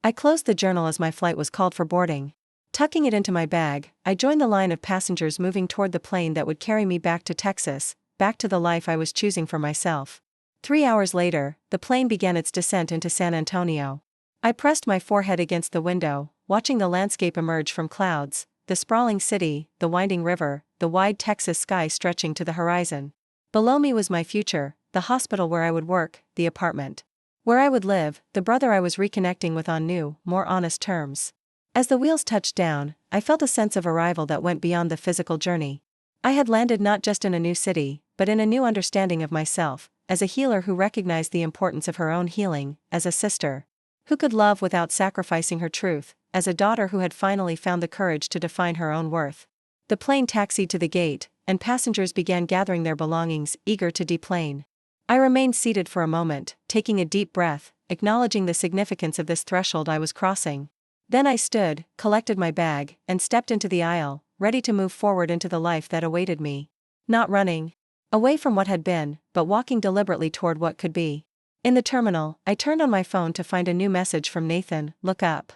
I closed the journal as my flight was called for boarding. Tucking it into my bag, I joined the line of passengers moving toward the plane that would carry me back to Texas, back to the life I was choosing for myself. 3 hours later, the plane began its descent into San Antonio. I pressed my forehead against the window, watching the landscape emerge from clouds, the sprawling city, the winding river, the wide Texas sky stretching to the horizon. Below me was my future, the hospital where I would work, the apartment where I would live, the brother I was reconnecting with on new, more honest terms. As the wheels touched down, I felt a sense of arrival that went beyond the physical journey. I had landed not just in a new city, but in a new understanding of myself, as a healer who recognized the importance of her own healing, as a sister who could love without sacrificing her truth, as a daughter who had finally found the courage to define her own worth. The plane taxied to the gate, and passengers began gathering their belongings, eager to deplane. I remained seated for a moment, taking a deep breath, acknowledging the significance of this threshold I was crossing. Then I stood, collected my bag, and stepped into the aisle, ready to move forward into the life that awaited me. Not running away from what had been, but walking deliberately toward what could be. In the terminal, I turned on my phone to find a new message from Nathan. Look up.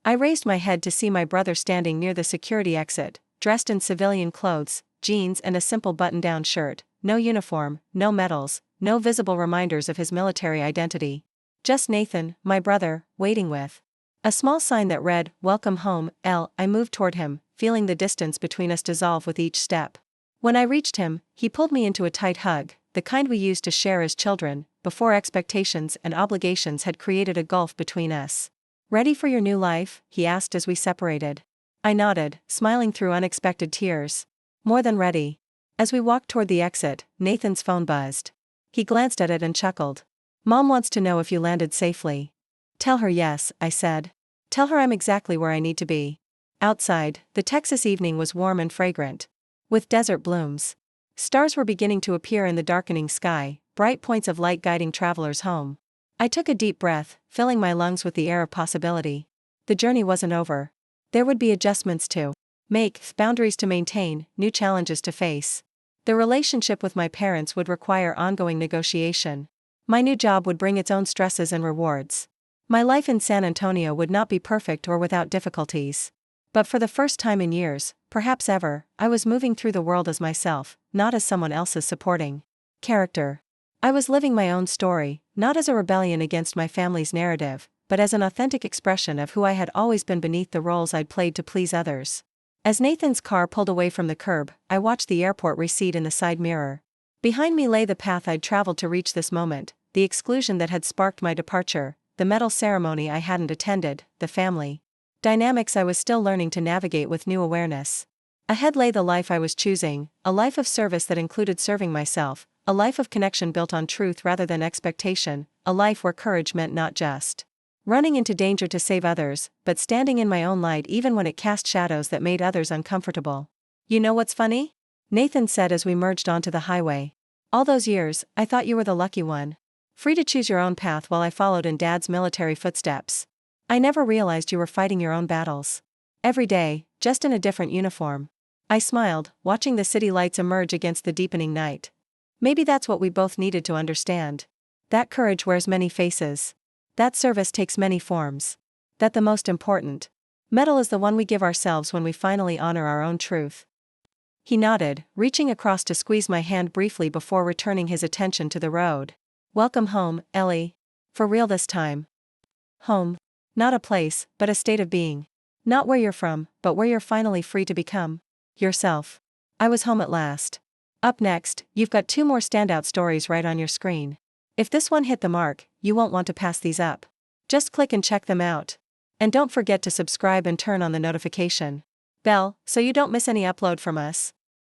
I raised my head to see my brother standing near the security exit, dressed in civilian clothes, jeans and a simple button-down shirt, no uniform, no medals, no visible reminders of his military identity. Just Nathan, my brother, waiting with a small sign that read, "Welcome home, Elle." I moved toward him, feeling the distance between us dissolve with each step. When I reached him, he pulled me into a tight hug, the kind we used to share as children, before expectations and obligations had created a gulf between us. "Ready for your new life?" he asked as we separated. I nodded, smiling through unexpected tears. More than ready. As we walked toward the exit, Nathan's phone buzzed. He glanced at it and chuckled. "Mom wants to know if you landed safely." "Tell her yes," I said. "Tell her I'm exactly where I need to be." Outside, the Texas evening was warm and fragrant, with desert blooms. Stars were beginning to appear in the darkening sky, bright points of light guiding travelers home. I took a deep breath, filling my lungs with the air of possibility. The journey wasn't over. There would be adjustments to make, boundaries to maintain, new challenges to face. The relationship with my parents would require ongoing negotiation. My new job would bring its own stresses and rewards. My life in San Antonio would not be perfect or without difficulties. But for the first time in years, perhaps ever, I was moving through the world as myself, not as someone else's supporting character. I was living my own story, not as a rebellion against my family's narrative, but as an authentic expression of who I had always been beneath the roles I'd played to please others. As Nathan's car pulled away from the curb, I watched the airport recede in the side mirror. Behind me lay the path I'd traveled to reach this moment, the exclusion that had sparked my departure, the medal ceremony I hadn't attended, the family dynamics I was still learning to navigate with new awareness. Ahead lay the life I was choosing, a life of service that included serving myself, a life of connection built on truth rather than expectation, a life where courage meant not just running into danger to save others, but standing in my own light even when it cast shadows that made others uncomfortable. You know what's funny? Nathan said as we merged onto the highway. All those years, I thought you were the lucky one. Free to choose your own path while I followed in Dad's military footsteps. I never realized you were fighting your own battles. Every day, just in a different uniform. I smiled, watching the city lights emerge against the deepening night. Maybe that's what we both needed to understand. That courage wears many faces. That service takes many forms. That the most important medal is the one we give ourselves when we finally honor our own truth. He nodded, reaching across to squeeze my hand briefly before returning his attention to the road. Welcome home, Ellie. For real this time. Home. Not a place, but a state of being. Not where you're from, but where you're finally free to become yourself. I was home at last. Up next, you've got 2 more standout stories right on your screen. If this one hit the mark, you won't want to pass these up. Just click and check them out. And don't forget to subscribe and turn on the notification bell so you don't miss any upload from us.